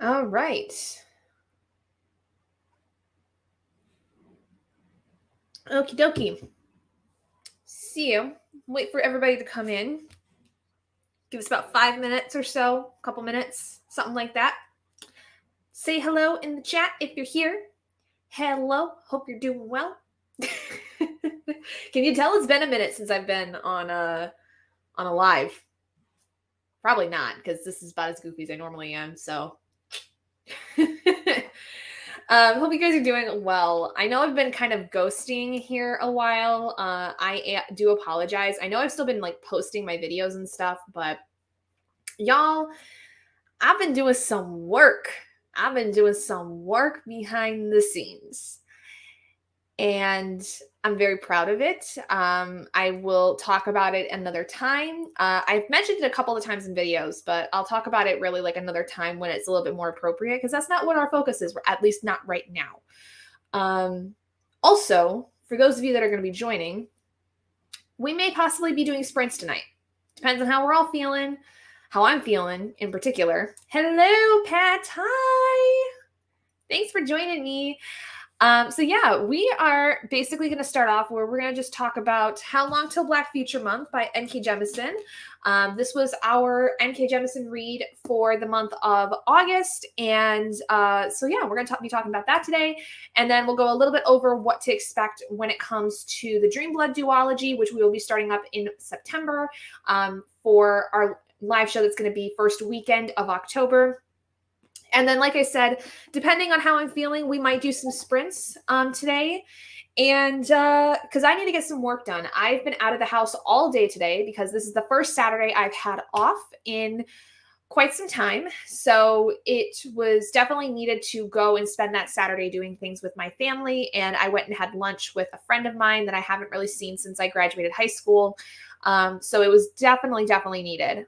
All right. Okie dokie. See you. Wait for everybody to come in. Give us about 5 minutes or so, a couple minutes, something like that. Say hello in the chat if you're here. Hello. Hope you're doing well. Can you tell it's been a minute since I've been on a live? Probably not, because this is about as goofy as I normally am. So, hope you guys are doing well. I know I've been kind of ghosting here a while. I do apologize. I know I've still been like posting my videos and stuff, but y'all, I've been doing some work. I've been doing some work behind the scenes. And I'm very proud of it. I will talk about it another time. I've mentioned it a couple of times in videos, but I'll talk about it really like another time when it's a little bit more appropriate, because that's not what our focus is, at least not right now. Also, for those of you that are going to be joining, we may possibly be doing sprints tonight. Depends on how we're all feeling, how I'm feeling in particular. Hello, Pat. Hi. Thanks for joining me. So yeah, we are basically going to start off where we're going to just talk about How Long Till Black Future Month by NK Jemisin. This was our NK Jemisin read for the month of August. And so yeah, we're going to be talking about that today. And then we'll go a little bit over what to expect when it comes to the Dreamblood duology, which we will be starting up in September for our live show that's going to be first weekend of October. And then, like I said, depending on how I'm feeling, we might do some sprints today. And because I need to get some work done. I've been out of the house all day today because this is the first Saturday I've had off in quite some time. So it was definitely needed to go and spend that Saturday doing things with my family. And I went and had lunch with a friend of mine that I haven't really seen since I graduated high school. So it was definitely needed.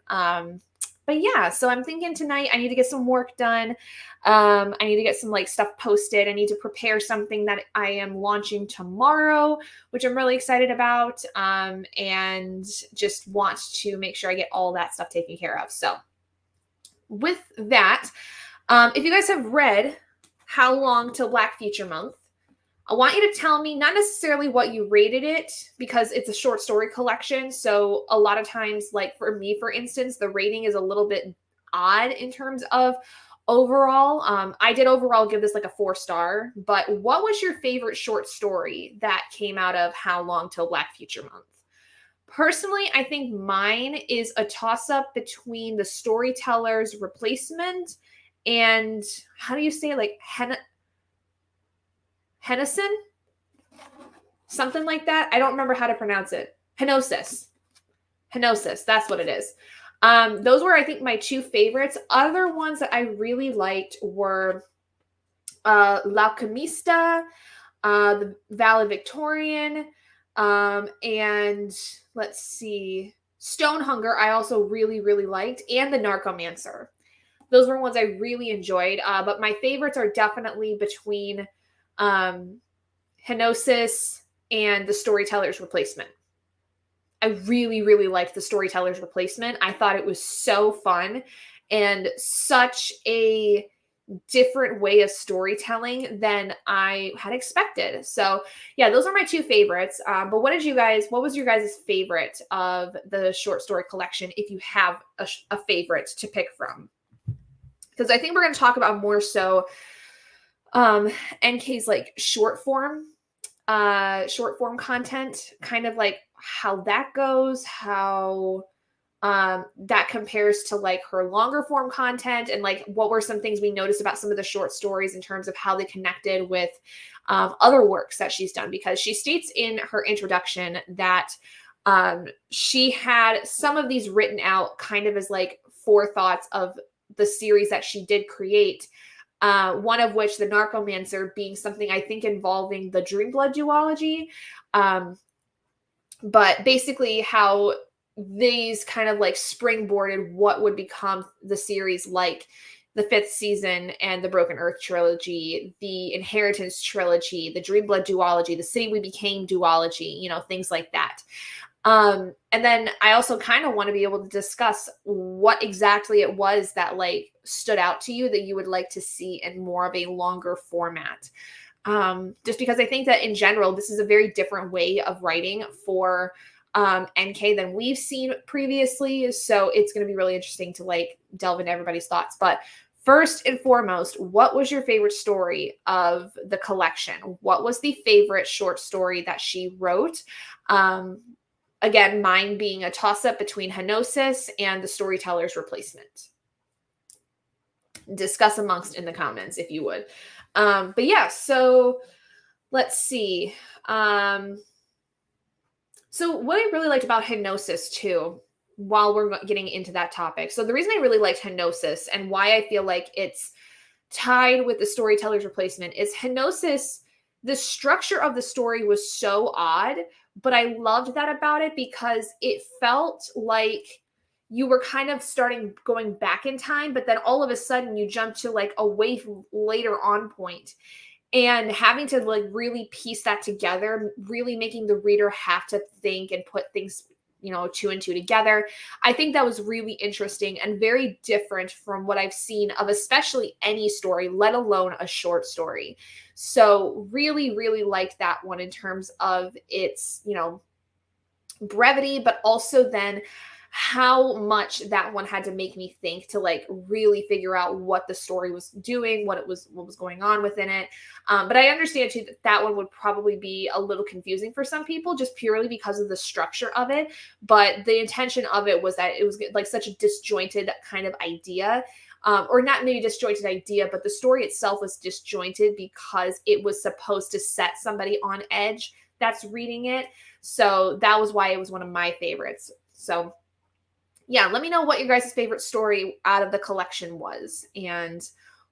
But yeah, so I'm thinking tonight I need to get some work done. I need to get some like stuff posted. I need to prepare something that I am launching tomorrow, which I'm really excited about. And just want to make sure I get all that stuff taken care of. So with that, if you guys have read How Long Till Black Future Month, I want you to tell me not necessarily what you rated it, because it's a short story collection. So a lot of times, like for me, for instance, the rating is a little bit odd in terms of overall. I did overall give this like a 4-star, but what was your favorite short story that came out of How Long Till Black Future Month? Personally, I think mine is a toss-up between The Storyteller's Replacement and, how do you say it? Like Hennison? Something like that. I don't remember how to pronounce it. Henosis. That's what it is. Those were, I think, my two favorites. Other ones that I really liked were L'Alchemista, the Valedictorian, and let's see, Stonehunger I also really liked, and The Narcomancer. Those were ones I really enjoyed, but my favorites are definitely between Henosis and The Storyteller's Replacement. I really liked The Storyteller's Replacement. I thought it was so fun and such a different way of storytelling than I had expected. So yeah, those are my two favorites. But what was your guys' favorite of the short story collection, if you have a favorite to pick from? Because I think we're going to talk about more so NK's like short form content, kind of like how that goes, how that compares to like her longer form content, and like what were some things we noticed about some of the short stories in terms of how they connected with other works that she's done. Because she states in her introduction that she had some of these written out kind of as like forethoughts of the series that she did create. One of which, The Narcomancer, being something I think involving the Dreamblood duology. But basically how these kind of like springboarded what would become the series, like the 5th season and the Broken Earth trilogy, the Inheritance trilogy, the Dreamblood duology, the City We Became duology, things like that. And then I also kind of want to be able to discuss what exactly it was that like stood out to you that you would like to see in more of a longer format. Just because I think that in general, this is a very different way of writing for NK than we've seen previously. So it's going to be really interesting to like delve into everybody's thoughts. But first and foremost, what was your favorite story of the collection? What was the favorite short story that she wrote? Again, mine being a toss-up between Henosis and the Storyteller's Replacement. Discuss amongst in the comments if you would. But yeah, so let's see. So what I really liked about Henosis too, while we're getting into that topic. So the reason I really liked Henosis and why I feel like it's tied with the Storyteller's Replacement is Henosis, the structure of the story was so odd, but I loved that about it because it felt like you were kind of going back in time, but then all of a sudden you jump to like a way later on point, and having to like really piece that together, really making the reader have to think and put things, two and two together. I think that was really interesting and very different from what I've seen of especially any story, let alone a short story. So really, really liked that one in terms of its, brevity, but also then how much that one had to make me think to like really figure out what the story was doing, what was going on within it. But I understand too that one would probably be a little confusing for some people just purely because of the structure of it. But the intention of it was that it was like such a disjointed kind of idea. Or not maybe disjointed idea, but the story itself was disjointed because it was supposed to set somebody on edge that's reading it. So that was why it was one of my favorites. So yeah, let me know what your guys' favorite story out of the collection was, and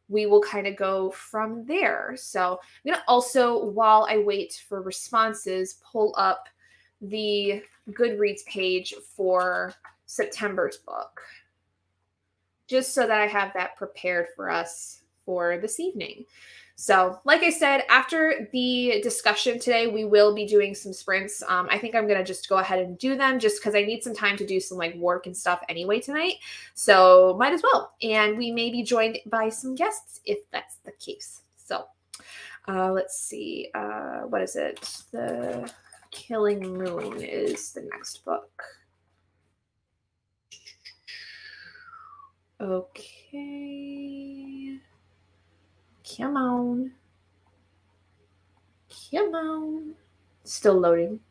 we will kind of go from there. So I'm going to also, while I wait for responses, pull up the Goodreads page for September's book, just so that I have that prepared for us for this evening. So like I said, after the discussion today, we will be doing some sprints. I think I'm going to just go ahead and do them just because I need some time to do some like work and stuff anyway tonight. So might as well. And we may be joined by some guests if that's the case. So let's see. What is it? The Killing Moon is the next book. Okay. Come on. Come on. Still loading.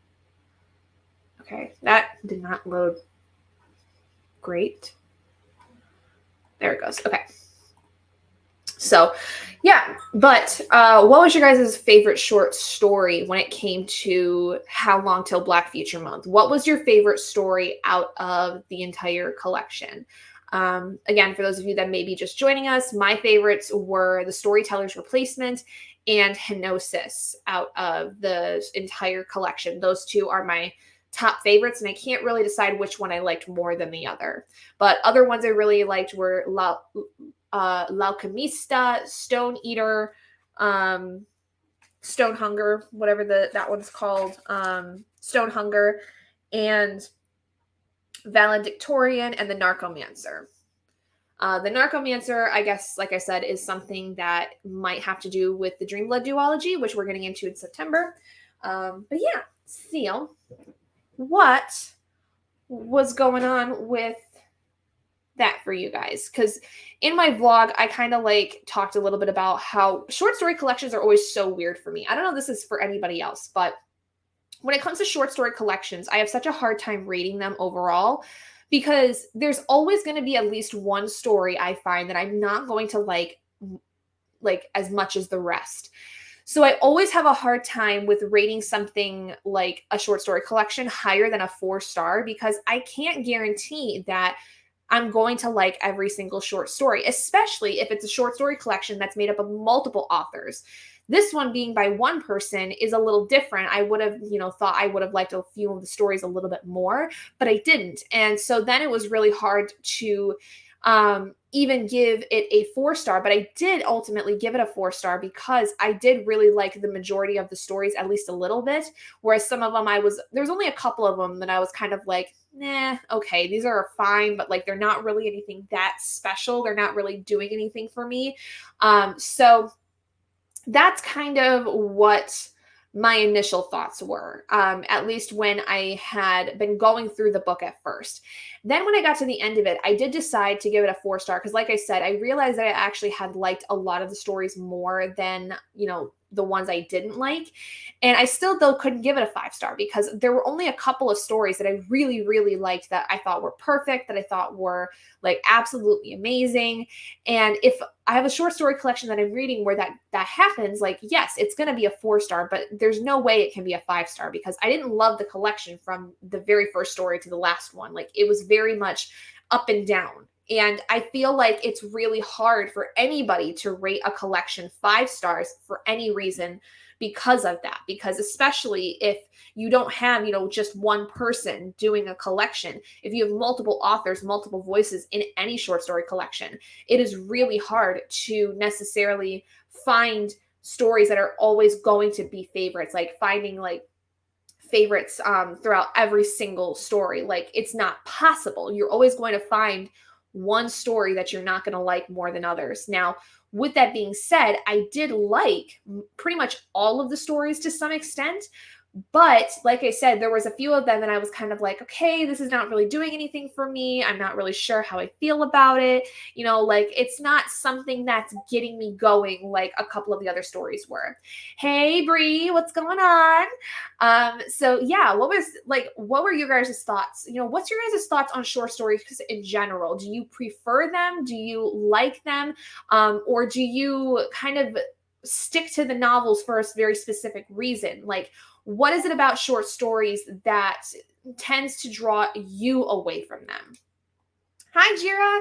Okay, that did not load great. There it goes. Okay. So, yeah, but what was your guys' favorite short story when it came to How Long Till Black Future Month? What was your favorite story out of the entire collection? Again, for those of you that may be just joining us, my favorites were The Storyteller's Replacement and Henosis out of the entire collection. Those two are my top favorites, and I can't really decide which one I liked more than the other. But other ones I really liked were L'Alchemista, Stone Eater, Stone Hunger, whatever that one's called, Stone Hunger, and Valedictorian, and the Narcomancer. The Narcomancer, I guess, like I said, is something that might have to do with the Dreamblood duology, which we're getting into in September. But yeah, Seal, what was going on with that for you guys? Because in my vlog, I kind of like talked a little bit about how short story collections are always so weird for me. I don't know if this is for anybody else, but when it comes to short story collections, I have such a hard time rating them overall because there's always going to be at least one story I find that I'm not going to like as much as the rest. So I always have a hard time with rating something like a short story collection higher than a 4-star because I can't guarantee that I'm going to like every single short story, especially if it's a short story collection that's made up of multiple authors. This one being by one person is a little different. I would have, thought I would have liked a few of the stories a little bit more, but I didn't. And so then it was really hard to even give it a 4-star, but I did ultimately give it a 4-star because I did really like the majority of the stories, at least a little bit. Whereas some of them there's only a couple of them that I was kind of like, nah, okay, these are fine, but like they're not really anything that special. They're not really doing anything for me. So that's kind of what my initial thoughts were, at least when I had been going through the book at first. Then when I got to the end of it, I did decide to give it a 4-star because, like I said, I realized that I actually had liked a lot of the stories more than, the ones I didn't like. And I still, though, couldn't give it a 5-star because there were only a couple of stories that I really, really liked that I thought were perfect, that I thought were like absolutely amazing. And if I have a short story collection that I'm reading where that happens, like, yes, it's going to be a 4-star, but there's no way it can be a 5-star because I didn't love the collection from the very first story to the last one. Like, it was very much up and down. And I feel like it's really hard for anybody to rate a collection 5 stars for any reason because of that. Because especially if you don't have, just one person doing a collection, if you have multiple authors, multiple voices in any short story collection, it is really hard to necessarily find stories that are always going to be favorites, like finding like favorites throughout every single story. Like, it's not possible. You're always going to find one story that you're not going to like more than others. Now, with that being said, I did like pretty much all of the stories to some extent. But like I said, there was a few of them that I was kind of like, okay, this is not really doing anything for me. I'm not really sure how I feel about it. Like, it's not something that's getting me going like a couple of the other stories were. Hey, Bree, what's going on? So yeah, what were your guys' thoughts? What's your guys' thoughts on short stories in general? Do you prefer them? Do you like them? Or do you kind of stick to the novels for a very specific reason? Like, what is it about short stories that tends to draw you away from them? Hi, Jira.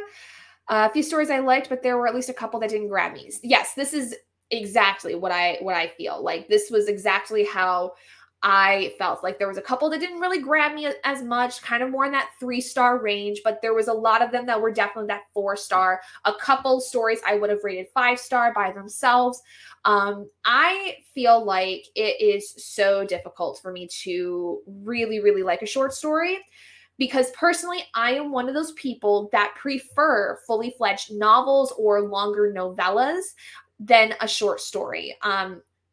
A few stories I liked, but there were at least a couple that didn't grab me. Yes, this is exactly what I feel. Like, this was exactly how I felt. Like, there was a couple that didn't really grab me as much, kind of more in that 3-star range, but there was a lot of them that were definitely that 4-star. A couple stories I would have rated 5-star by themselves. I feel like it is so difficult for me to really, really like a short story because personally, I am one of those people that prefer fully fledged novels or longer novellas than a short story.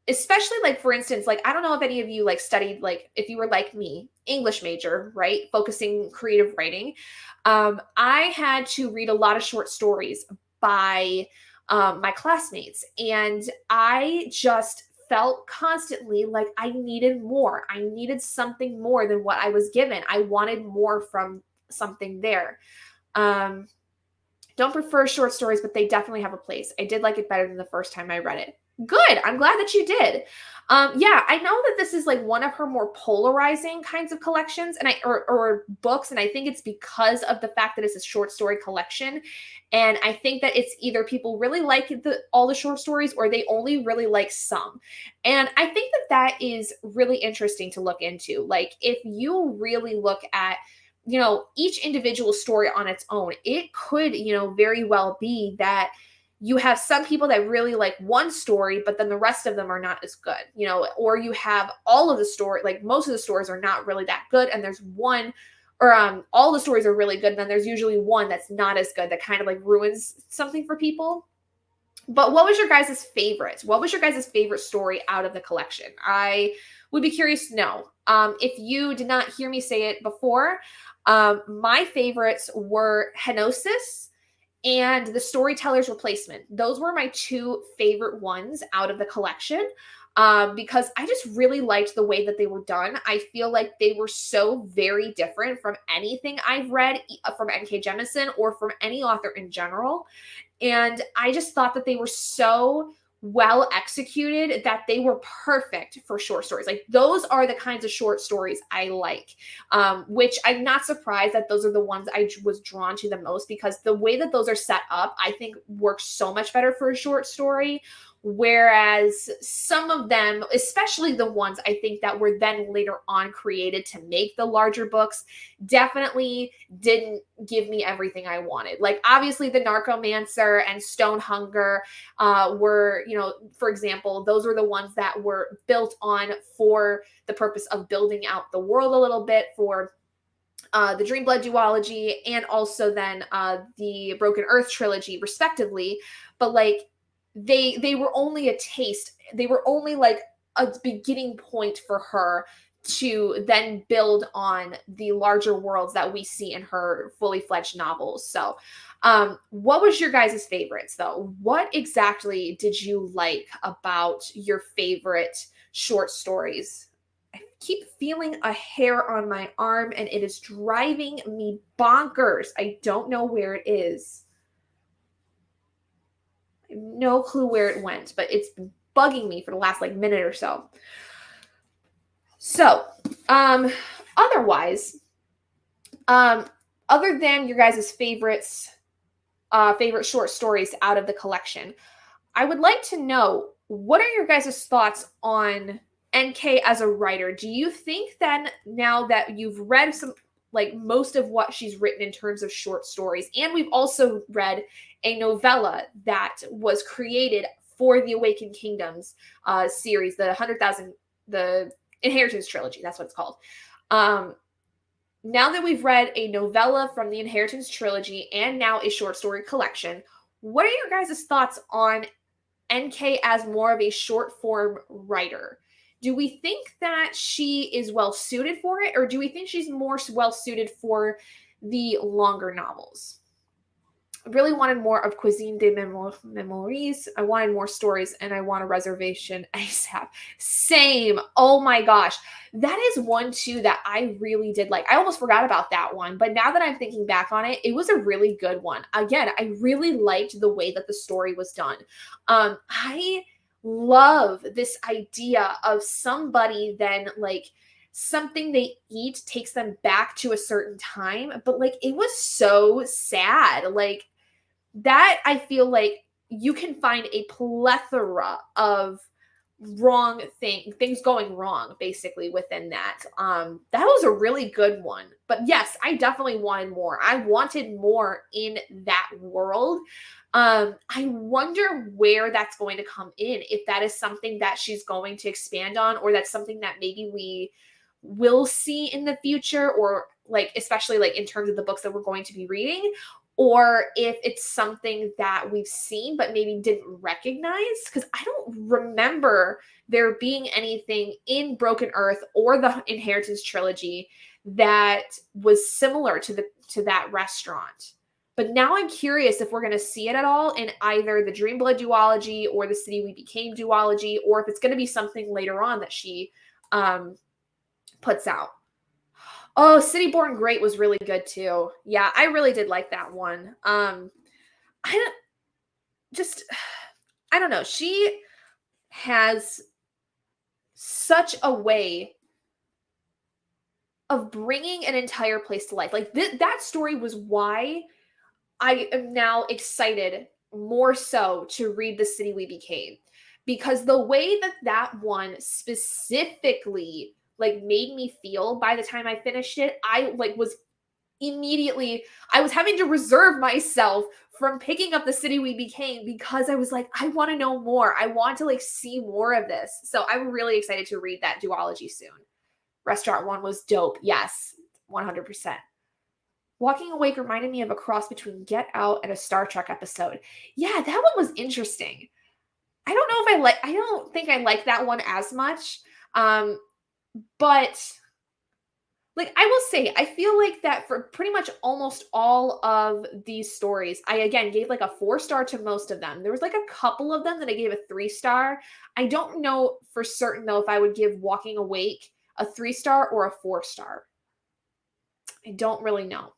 Especially like, for instance, like, I don't know if any of you like studied, like, if you were like me, English major, right? Focusing creative writing. I had to read a lot of short stories by my classmates. And I just felt constantly like I needed more. I needed something more than what I was given. I wanted more from something there. Um, don't prefer short stories, but they definitely have a place. I did like it better than the first time I read it. Good. I'm glad that you did. Yeah, I know that this is like one of her more polarizing kinds of collections or books, and I think it's because of the fact that it's a short story collection. And I think that it's either people really like all the short stories or they only really like some. And I think that is really interesting to look into. Like, if you really look at each individual story on its own, it could, very well be that you have some people that really like one story, but then the rest of them are not as good, or you have all of the story, like most of the stories are not really that good. And there's one, or all the stories are really good. And then there's usually one that's not as good that kind of like ruins something for people. But what was your guys' favorite? What was your guys' favorite story out of the collection? I would be curious to know. If you did not hear me say it before, my favorites were Henosis and The Storyteller's Replacement. Those were my two favorite ones out of the collection. Because I just really liked the way that they were done. I feel like they were so very different from anything I've read from NK Jemisin or from any author in general. And I just thought that they were so well executed that they were perfect for short stories. Like, those are the kinds of short stories I like, which I'm not surprised that those are the ones I was drawn to the most, because the way that those are set up, I think works so much better for a short story, Whereas some of them, especially the ones I think that were then later on created to make the larger books, definitely didn't give me everything I wanted. Like obviously the Narcomancer and Stonehunger were, for example, those were the ones that were built on for the purpose of building out the world a little bit for the Dreamblood duology and also then the Broken Earth trilogy, respectively. But like they were only a taste. They were only like a beginning point for her to then build on the larger worlds that we see in her fully fledged novels. So, what was your guys' favorites though? What exactly did you like about your favorite short stories? I keep feeling a hair on my arm and it is driving me bonkers. I don't know where it is. I have no clue where it went, but it's been bugging me for the last like minute or so. So, otherwise, other than your guys' favorite short stories out of the collection, I would like to know, what are your guys' thoughts on NK as a writer? Do you think that now that you've read most of what she's written in terms of short stories, and we've also read a novella that was created for the Awakened Kingdoms series, the Inheritance trilogy, that's what it's called. Now that we've read a novella from the Inheritance trilogy and now a short story collection, what are your guys' thoughts on NK as more of a short form writer? Do we think that she is well suited for it, or do we think she's more well suited for the longer novels? I really wanted more of Cuisine de Memories. I wanted more stories, and I want a reservation ASAP. Same. Oh my gosh. That is one too that I really did like. I almost forgot about that one, but now that I'm thinking back on it, it was a really good one. Again, I really liked the way that the story was done. I love this idea of somebody then like something they eat takes them back to a certain time, but like it was so sad. Like that, I feel like you can find a plethora of things going wrong basically within that. That was a really good one. But yes, I definitely wanted more. I wanted more in that world. I wonder where that's going to come in, if that is something that she's going to expand on, or that's something that maybe we will see in the future, or like especially like in terms of the books that we're going to be reading, or if it's something that we've seen but maybe didn't recognize, because I don't remember there being anything in Broken Earth or the Inheritance trilogy that was similar to that restaurant. But now I'm curious if we're going to see it at all in either the Dreamblood duology or the City We Became duology, or if it's going to be something later on that she puts out. Oh, City Born Great was really good too. Yeah, I really did like that one. I don't know. She has such a way of bringing an entire place to life. Like that story was why I am now excited more so to read The City We Became, because the way that one specifically like made me feel by the time I finished it, I like was immediately, I was having to reserve myself from picking up The City We Became, because I was like, I want to know more. I want to like see more of this. So I'm really excited to read that duology soon. Restaurant one was dope. Yes, 100%. Walking Awake reminded me of a cross between Get Out and a Star Trek episode. Yeah, that one was interesting. I don't think I like that one as much. But like I will say, I feel like that for pretty much almost all of these stories, I again gave like a 4-star to most of them. There was like a couple of them that I gave a 3-star. I don't know for certain though if I would give Walking Awake a 3-star or a 4-star. I don't really know.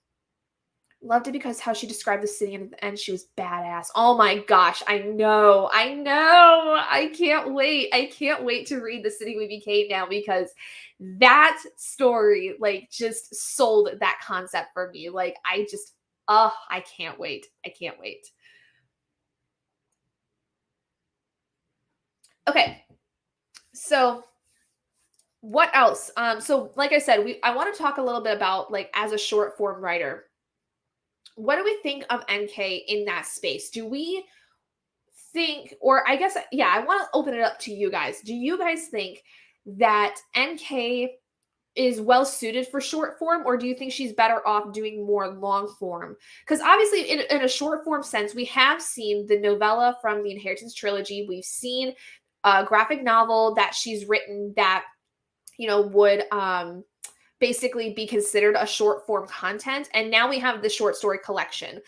Loved it because how she described the city, and at the end she was badass. Oh my gosh, I know. I can't wait. I can't wait to read The City We Became now, because that story like just sold that concept for me. Like I can't wait. I can't wait. Okay. So what else? So like I said, I want to talk a little bit about like as a short form writer, what do we think of NK in that space? Do we think, or I guess, yeah, I want to open it up to you guys. Do you guys think that NK is well suited for short form, or do you think she's better off doing more long form? Because obviously, in a short form sense, we have seen the novella from the Inheritance trilogy. We've seen a graphic novel that she's written that would basically be considered a short form content, and now we have the short story collection.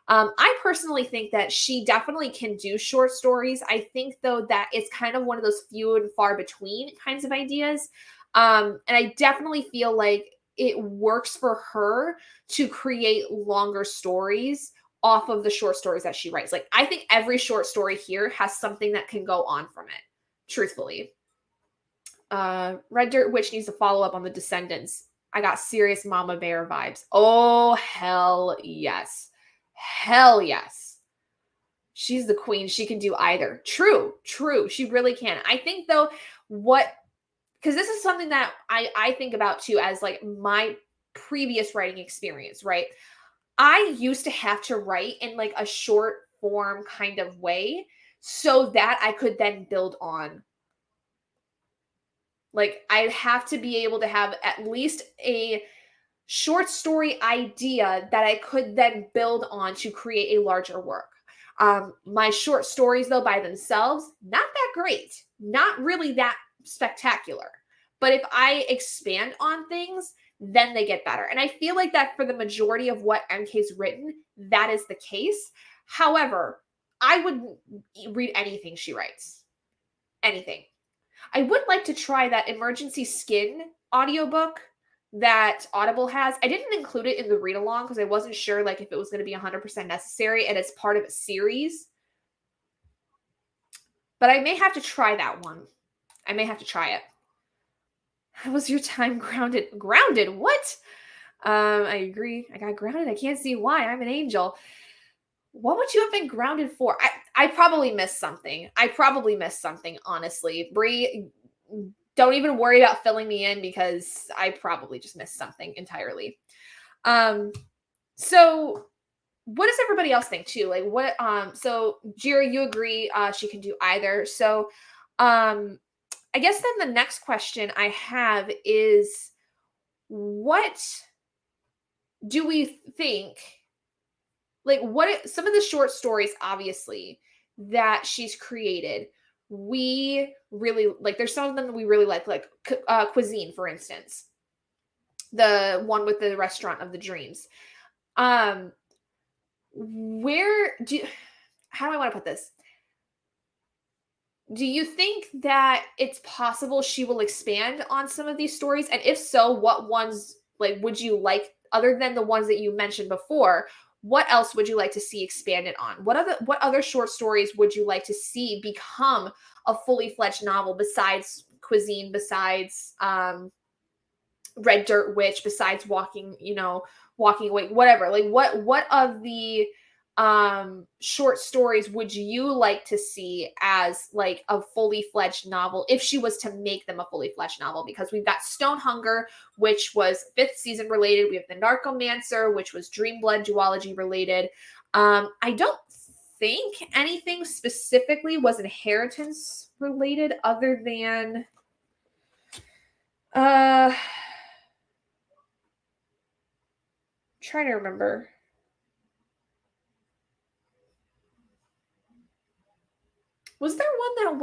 I personally think that she definitely can do short stories. I think, though, that it's kind of one of those few and far between kinds of ideas. And I definitely feel like it works for her to create longer stories off of the short stories that she writes. Like, I think every short story here has something that can go on from it, truthfully. Red Dirt Witch needs to follow up on the Descendants. I got serious Mama Bear vibes. Oh, hell yes. Hell yes. She's the queen. She can do either. True. She really can. I think, though, because this is something that I think about too as like my previous writing experience, right? I used to have to write in like a short form kind of way so that I could then build on. Like, I'd have to be able to have at least a short story idea that I could then build on to create a larger work. My short stories, though, by themselves, not that great, not really that spectacular. But if I expand on things, then they get better. And I feel like that for the majority of what MK's written, that is the case. However, I would read anything she writes. Anything. I would like to try that Emergency Skin audiobook that Audible has. I didn't include it in the read along because I wasn't sure like if it was going to be 100% necessary, and it's part of a series. But I may have to try that one. I may have to try it. How was your time grounded? Grounded? What? I agree. I got grounded. I can't see why. I'm an angel. What would you have been grounded for? I probably missed something. Honestly. Bree, don't even worry about filling me in because I probably just missed something entirely. So what does everybody else think too? Like what so Jira, you agree she can do either. So I guess then the next question I have is, what do we think, like some of the short stories obviously that she's created, we really like. There's some of them that we really like Cuisine, for instance, the one with the restaurant of the dreams. Where do you, how do I want to put this? Do you think that it's possible she will expand on some of these stories? And if so, what ones like would you like, other than the ones that you mentioned before? What else would you like to see expanded on? What other short stories would you like to see become a fully fledged novel besides Cuisine, besides Red Dirt Witch, besides Walking Away, whatever? Like what of the short stories would you like to see as like a fully fledged novel if she was to make them a fully fledged novel? Because we've got Stone Hunger, which was 5th season related. We have The Narcomancer, which was Dreamblood duology related. I don't think anything specifically was Inheritance related other than trying to remember. Was there one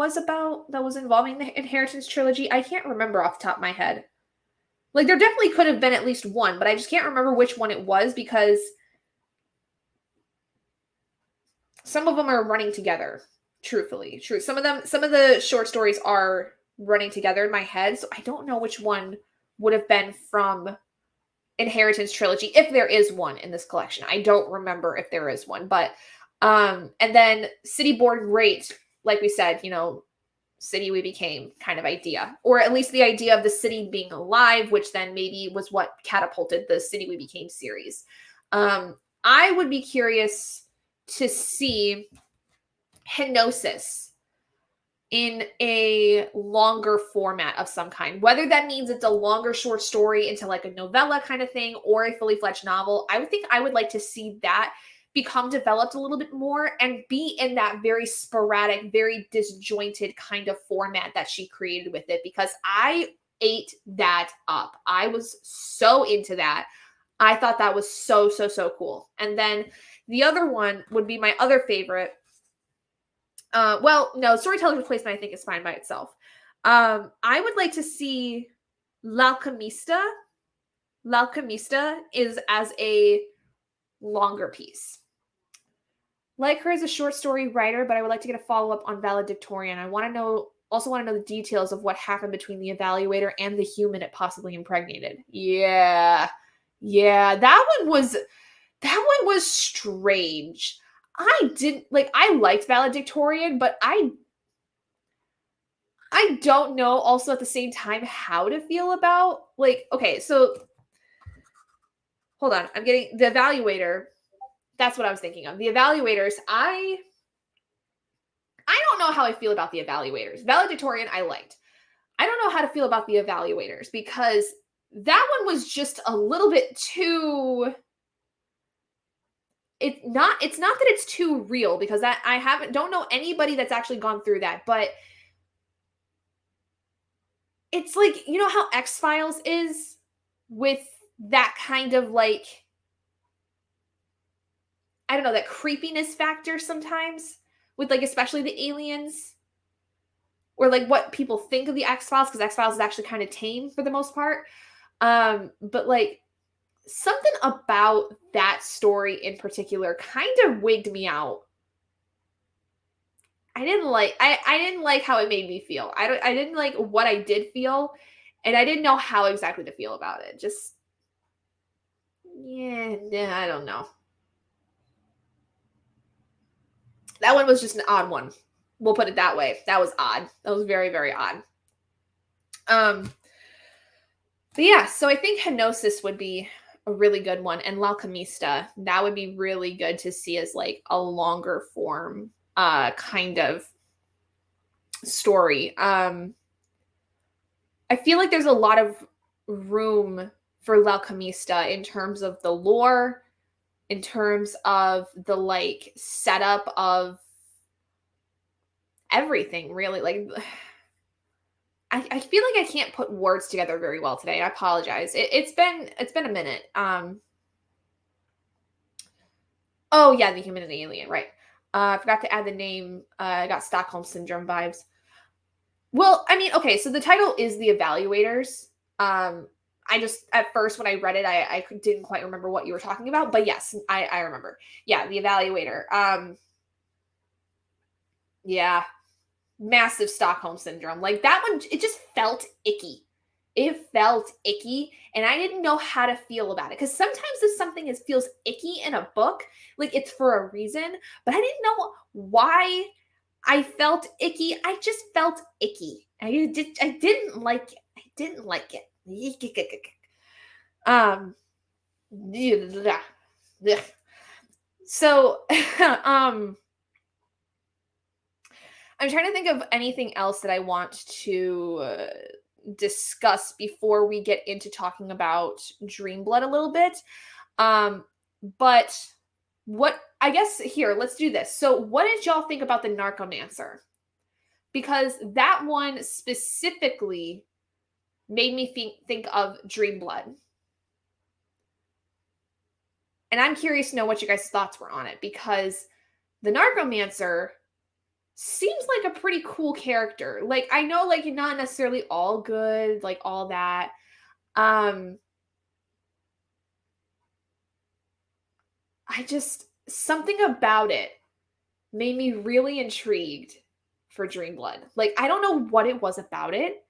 that was involving the Inheritance trilogy? I can't remember off the top of my head. Like, there definitely could have been at least one, but I just can't remember which one it was because some of them are running together. Truthfully, true. Some of the short stories are running together in my head, so I don't know which one would have been from Inheritance trilogy, if there is one in this collection. I don't remember if there is one, but and then City Born Great, like we said, City We Became kind of idea, or at least the idea of the city being alive, which then maybe was what catapulted the City We Became series. I would be curious to see Hypnosis in a longer format of some kind. Whether that means it's a longer short story into like a novella kind of thing or a fully fledged novel, I would think I would like to see that become developed a little bit more and be in that very sporadic, very disjointed kind of format that she created with it, because I ate that up. I was so into that. I thought that was so, so, so cool. And then the other one would be my other favorite. Well, no, storyteller's replacement I think is fine by itself. I would like to see L'Alchemista. L'Alchemista is as a longer piece. Like her as a short story writer, but I would like to get a follow-up on Valedictorian. I want to know the details of what happened between the evaluator and the human it possibly impregnated. Yeah. Yeah, that one was strange. I liked Valedictorian, but I don't know also at the same time how to feel about, like, okay, so hold on. I'm getting the evaluator. That's what I was thinking of. The evaluators, I don't know how I feel about the evaluators. Valedictorian I liked. I don't know how to feel about the evaluators because that one was just a little bit too, it's not that it's too real, because that I don't know anybody that's actually gone through that, but it's like, you know how X-Files is with that kind of like, I don't know, that creepiness factor sometimes with like especially the aliens, or like what people think of the X-Files, because X-Files is actually kind of tame for the most part. But like something about that story in particular kind of wigged me out. I didn't like how it made me feel. I didn't like what I did feel, and I didn't know how exactly to feel about it. Just yeah, I don't know. That one was just an odd one. We'll put it that way. That was odd. That was very, very odd. Um, but yeah, so I think Henosis would be a really good one, and L'Alchemista, that would be really good to see as like a longer form kind of story. I feel like there's a lot of room for L'Alchemista in terms of the lore, in terms of the like setup of everything, really. Like I feel like I can't put words together very well today. I apologize. It's been a minute. Oh yeah, the human and the alien, right? I forgot to add the name. I got Stockholm syndrome vibes. Well, I mean, okay, so the title is The Evaluators. I just at first when I read it, I didn't quite remember what you were talking about, but yes, I remember. Yeah, The Evaluator. Yeah, massive Stockholm syndrome. Like that one, it just felt icky. It felt icky, and I didn't know how to feel about it. Because sometimes if something feels icky in a book, like it's for a reason, but I didn't know why I felt icky. I just felt icky. I didn't like it. I didn't like it. Um, so, I'm trying to think of anything else that I want to discuss before we get into talking about Dreamblood a little bit. Um, but what I guess here, let's do this. So, what did y'all think about the Narcomancer? Because that one specifically made me think of Dreamblood. And I'm curious to know what you guys' thoughts were on it, because the Narcomancer seems like a pretty cool character. Like I know like not necessarily all good, like all that. Um I just something about it made me really intrigued for Dreamblood. Like I don't know what it was about it.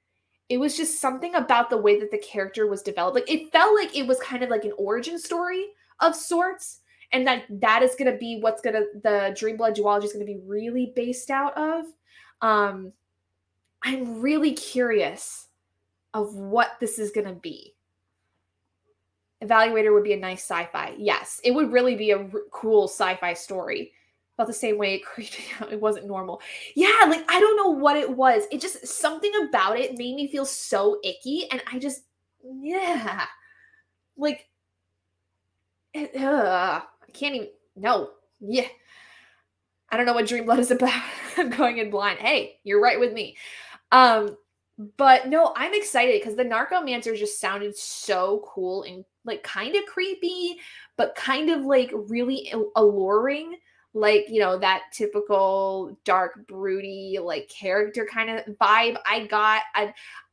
It was just something about the way that the character was developed. Like it felt like it was kind of like an origin story of sorts, and that is going to be what's going to the Dreamblood duology is going to be really based out of. Um I'm really curious of what this is going to be. Evaluator would be a nice sci-fi. Yes, it would really be a cool sci-fi story. Felt the same way. It creeped me out. It wasn't normal. Yeah, like I don't know what it was. It just something about it made me feel so icky, and I just yeah, like I can't even. No, yeah, I don't know what Dream Blood is about. I'm going in blind. Hey, you're right with me. Um, but no, I'm excited because the Narcomancer just sounded so cool and like kind of creepy, but kind of like really alluring. Like, that typical dark, broody, like character kind of vibe I got.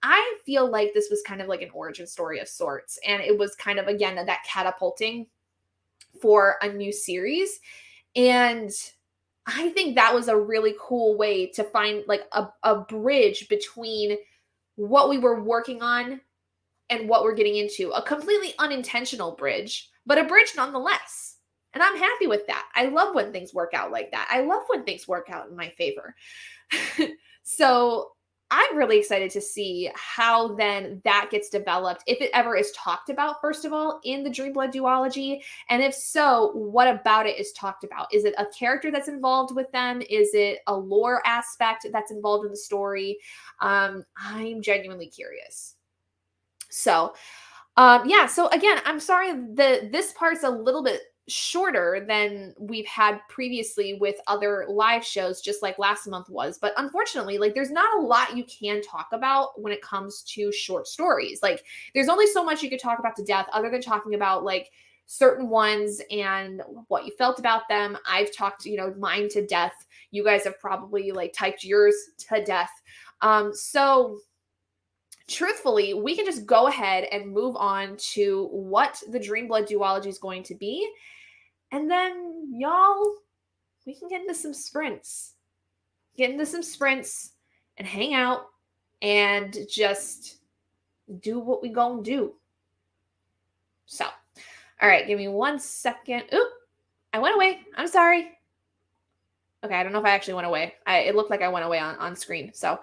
I feel like this was kind of like an origin story of sorts. And it was kind of, again, that catapulting for a new series. And I think that was a really cool way to find like a bridge between what we were working on and what we're getting into. A completely unintentional bridge, but a bridge nonetheless. And I'm happy with that. I love when things work out like that. I love when things work out in my favor. So I'm really excited to see how then that gets developed, if it ever is talked about, first of all, in the Dreamblood duology. And if so, what about it is talked about? Is it a character that's involved with them? Is it a lore aspect that's involved in the story? I'm genuinely curious. So, yeah. So again, I'm sorry this part's a little bit shorter than we've had previously with other live shows, just like last month was. But unfortunately, like there's not a lot you can talk about when it comes to short stories. Like there's only so much you could talk about to death, other than talking about like certain ones and what you felt about them. I've talked, mine to death. You guys have probably like typed yours to death. So truthfully, we can just go ahead and move on to what the Dreamblood duology is going to be. And then, y'all, we can get into some sprints. And hang out and just do what we gonna do. So, all right, give me 1 second. Oop, I went away. I'm sorry. Okay, I don't know if I actually went away. It looked like I went away on screen. So,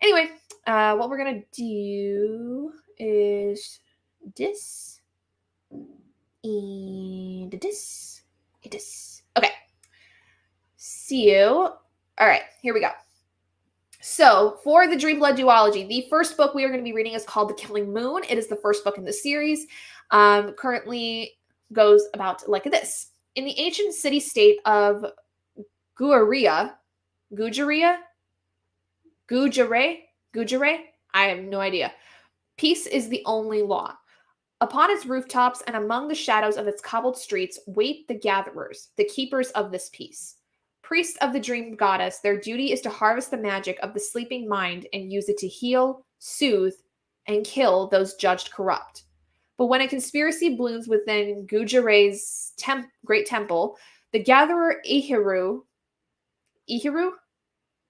anyway, what we're going to do is this and this. Okay. See you. All right, here we go. So, for the Dreamblood duology, the first book we are going to be reading is called The Killing Moon. It is the first book in the series. Currently goes about like this. In the ancient city-state of Gujarat, I have no idea. Peace is the only law. Upon its rooftops and among the shadows of its cobbled streets wait the gatherers, the keepers of this peace. Priests of the dream goddess, their duty is to harvest the magic of the sleeping mind and use it to heal, soothe, and kill those judged corrupt. But when a conspiracy blooms within Gujarat's great temple, the gatherer Ihiru,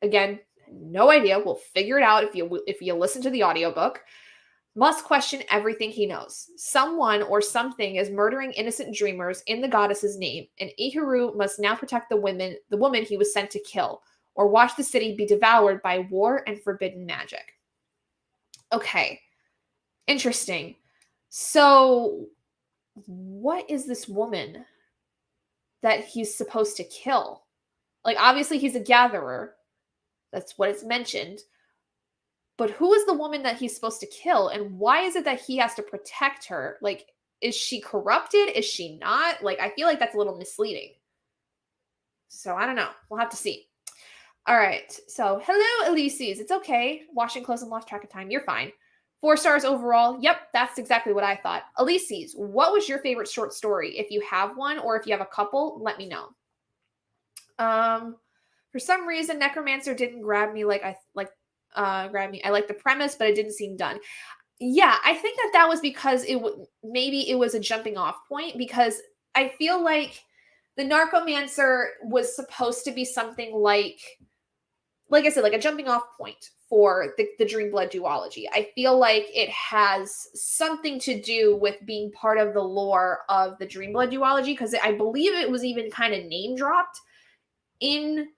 again, no idea, we'll figure it out if you listen to the audiobook, must question everything he knows. Someone or something is murdering innocent dreamers in the goddess's name, and Ihiru must now protect the woman he was sent to kill, or watch the city be devoured by war and forbidden magic. Okay, interesting. So, what is this woman that he's supposed to kill? Like, obviously he's a gatherer. That's what it's mentioned. But who is the woman that he's supposed to kill? And why is it that he has to protect her? Like, is she corrupted? Is she not? Like, I feel like that's a little misleading. So I don't know. We'll have to see. All right. So hello, Elises. It's okay. Washing clothes and lost track of time. You're fine. 4 stars overall. Yep, that's exactly what I thought. Elises, what was your favorite short story? If you have one or if you have a couple, let me know. For some reason, Necromancer didn't grab me like I like the premise, but it didn't seem done. Yeah, I think that was because maybe it was a jumping off point, because I feel like the Narcomancer was supposed to be something like I said, like a jumping off point for the Dreamblood duology. I feel like it has something to do with being part of the lore of the Dreamblood duology, because I believe it was even kind of name dropped in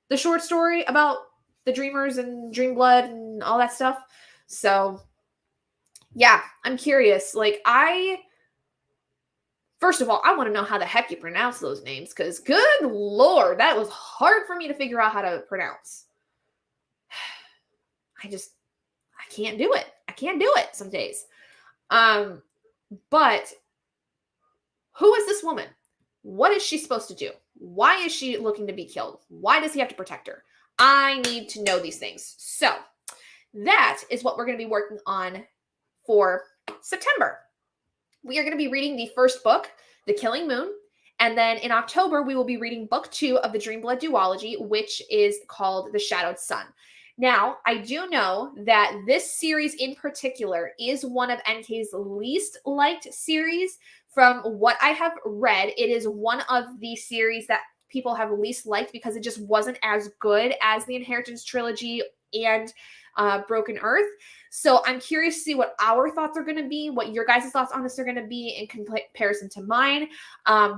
the short story about the Dreamers and Dreamblood and all that stuff. So, yeah, I'm curious. Like, I First of all, I want to know how the heck you pronounce those names, because good Lord, that was hard for me to figure out how to pronounce. I can't do it. I can't do it some days. But who is this woman? What is she supposed to do? Why is she looking to be killed? Why does he have to protect her? I need to know these things. So that is what we're going to be working on for September. We are going to be reading the first book, The Killing Moon. And then in October, we will be reading book 2 of the Dreamblood duology, which is called The Shadowed Sun. Now, I do know that this series in particular is one of NK's least liked series. From what I have read, it is one of the series that people have least liked because it just wasn't as good as the Inheritance trilogy and Broken Earth. So I'm curious to see what our thoughts are going to be, what your guys' thoughts on this are going to be in comparison to mine.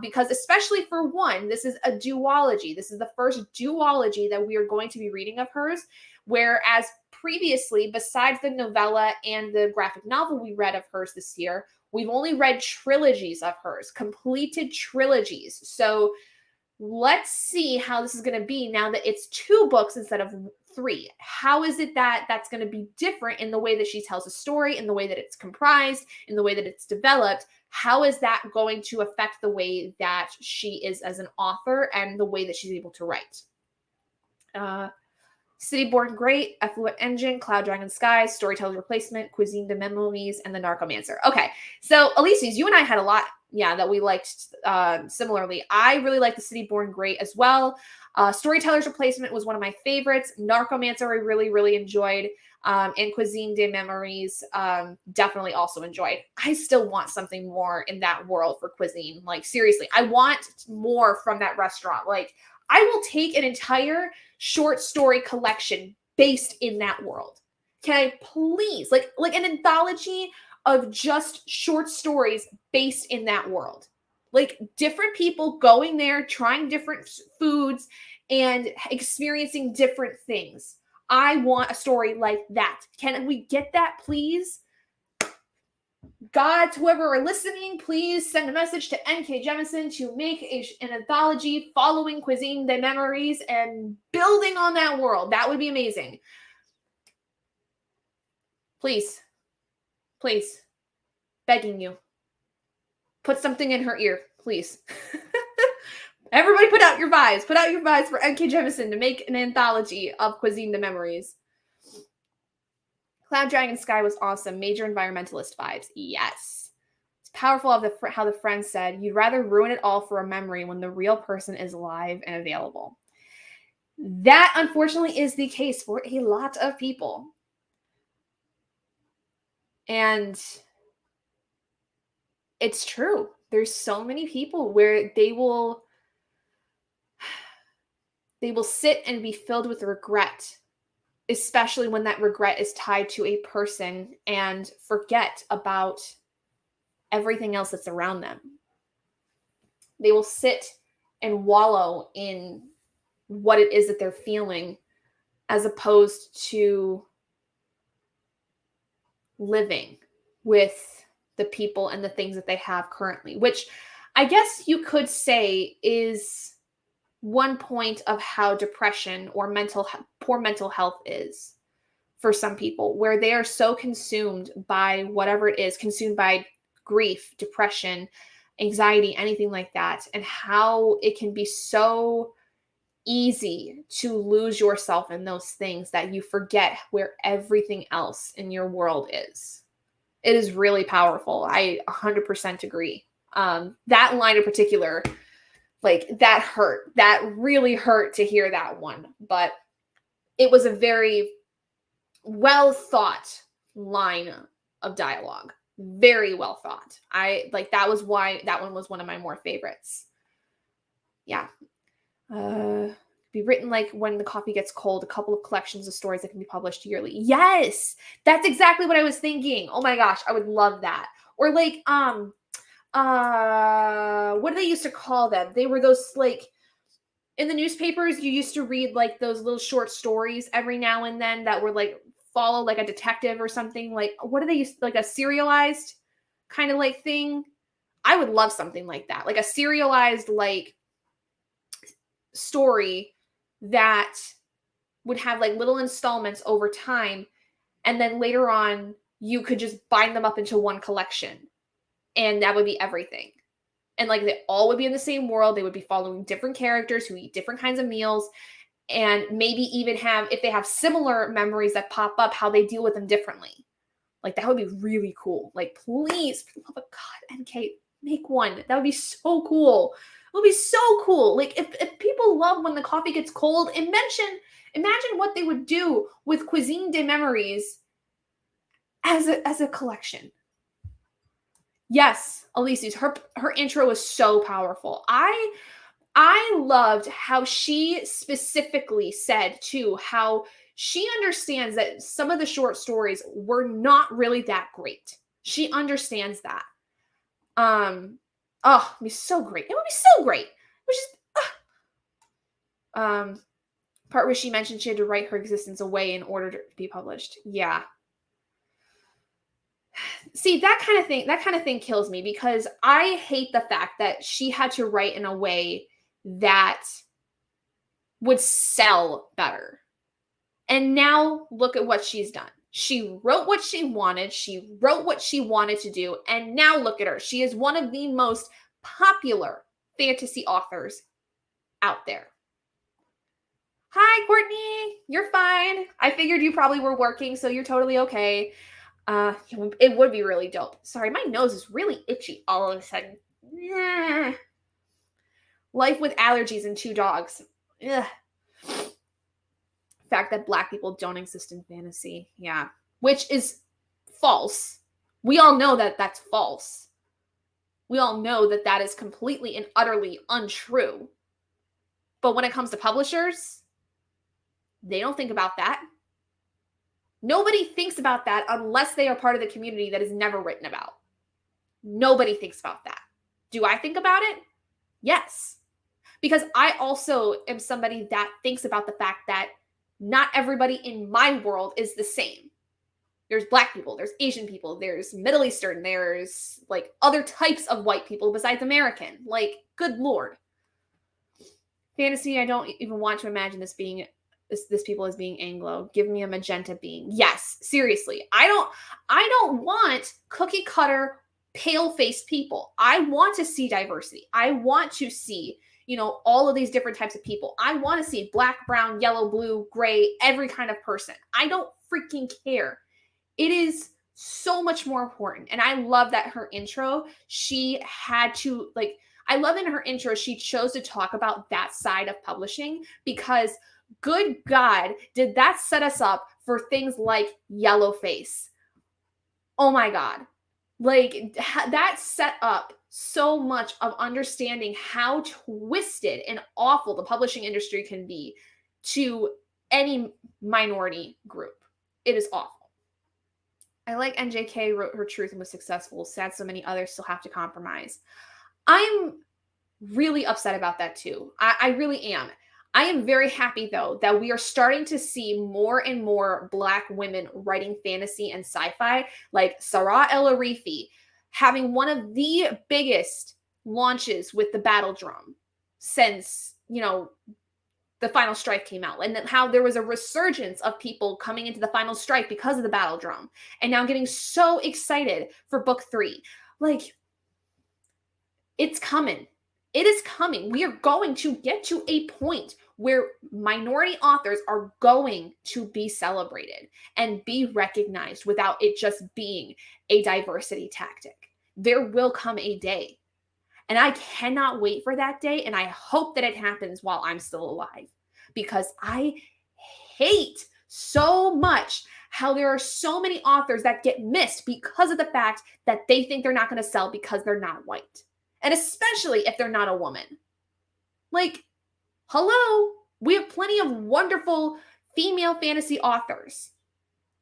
Because especially for one, this is a duology. This is the first duology that we are going to be reading of hers. Whereas previously, besides the novella and the graphic novel we read of hers this year, we've only read trilogies of hers, completed trilogies. So let's see how this is going to be now that it's 2 books instead of 3. How is it that that's going to be different in the way that she tells a story, in the way that it's comprised, in the way that it's developed? How is that going to affect the way that she is as an author and the way that she's able to write? City Born Great, Effluent Engine, Cloud Dragon Skies, Storyteller's Replacement, Cuisine de Memories, and The Narcomancer. Okay, so Elyses, you and I had a lot, that we liked similarly. I really like the City Born Great as well. Storyteller's Replacement was one of my favorites. Narcomancer I really, really enjoyed. And Cuisine de Memories definitely also enjoyed. I still want something more in that world for Cuisine. Like, seriously, I want more from that restaurant. Like, I will take an entire short story collection based in that world. Can I please, like an anthology of just short stories based in that world? Like different people going there, trying different foods and experiencing different things. I want a story like that. Can we get that, please? Gods, whoever are listening, please send a message to NK Jemisin to make an anthology following Cuisine de Memories and building on that world. That would be amazing. Please, please, begging you, put something in her ear, please. Everybody put out your vibes. Put out your vibes for NK Jemisin to make an anthology of Cuisine de Memories. Cloud Dragon Sky was awesome. Major environmentalist vibes. Yes. It's powerful of how the friend said, you'd rather ruin it all for a memory when the real person is alive and available. That, unfortunately, is the case for a lot of people. And it's true. There's so many people where they will sit and be filled with regret, especially when that regret is tied to a person, and forget about everything else that's around them. They will sit and wallow in what it is that they're feeling as opposed to living with the people and the things that they have currently, which I guess you could say is one point of how depression or poor mental health is for some people, where they are so consumed by whatever it is, consumed by grief, depression, anxiety, anything like that, and how it can be so easy to lose yourself in those things that you forget where everything else in your world is. It is really powerful. I 100% agree. That line in particular, like, that hurt. That really hurt to hear that one. But it was a very well thought line of dialogue. Very well thought. That was why that one was one of my more favorites. Yeah. Be written like When the Coffee Gets Cold, a couple of collections of stories that can be published yearly. Yes, that's exactly what I was thinking. Oh my gosh, I would love that. Or like, what do they used to call them? They were those, like, in the newspapers, you used to read like those little short stories every now and then that were like follow like a detective or something. Like, what do they use? Like a serialized kind of like thing. I would love something like that, like a serialized like story that would have like little installments over time, and then later on you could just bind them up into one collection, and that would be everything. And like they all would be in the same world. They would be following different characters who eat different kinds of meals, and maybe even have, if they have similar memories that pop up, how they deal with them differently. Like that would be really cool. Like please, for the love of God, NK, make one. That would be so cool. It would be so cool. Like if people love when the coffee gets cold, imagine what they would do with Cuisine de Memories as a collection. Yes, Alicia's her intro was so powerful. I loved how she specifically said too how she understands that some of the short stories were not really that great. She understands that. Oh, it'd be so great. It would be so great. Which is part where she mentioned she had to write her existence away in order to be published. Yeah. See, that kind of thing kills me, because I hate the fact that she had to write in a way that would sell better. And now look at what she's done. She wrote what she wanted. She wrote what she wanted to do. And now look at her. She is one of the most popular fantasy authors out there. Hi, Courtney. You're fine. I figured you probably were working, so you're totally okay. It would be really dope. Sorry, my nose is really itchy all of a sudden. Life with allergies and 2 dogs. Ugh. Fact that Black people don't exist in fantasy. Yeah. Which is false. We all know that that's false. We all know that that is completely and utterly untrue. But when it comes to publishers, they don't think about that. Nobody thinks about that unless they are part of the community that is never written about. Nobody thinks about that. Do I think about it? Yes. Because I also am somebody that thinks about the fact that not everybody in my world is the same. There's Black people, there's Asian people, there's Middle Eastern, there's like other types of white people besides American. Like, good Lord. Fantasy, I don't even want to imagine this people as being Anglo. Give me a magenta being. Yes, seriously. I don't want cookie cutter, pale-faced people. I want to see diversity. I want to see, all of these different types of people. I want to see Black, brown, yellow, blue, gray, every kind of person. I don't freaking care. It is so much more important. And I love that her intro, she had to I love in her intro, she chose to talk about that side of publishing, because good God, did that set us up for things like Yellowface. Oh my God. That set up so much of understanding how twisted and awful the publishing industry can be to any minority group. It is awful. I like NJK wrote her truth and was successful. Sad so many others still have to compromise. I'm really upset about that too. I really am. I am very happy, though, that we are starting to see more and more Black women writing fantasy and sci-fi, like Sarah El-Arifi having one of the biggest launches with the Battle Drum since, the Final Strife came out, and how there was a resurgence of people coming into the Final Strife because of the Battle Drum, and now getting so excited for book 3. It's coming. It is coming. We are going to get to a point where minority authors are going to be celebrated and be recognized without it just being a diversity tactic. There will come a day. And I cannot wait for that day. And I hope that it happens while I'm still alive, because I hate so much how there are so many authors that get missed because of the fact that they think they're not going to sell because they're not white. And especially if they're not a woman. Hello, we have plenty of wonderful female fantasy authors.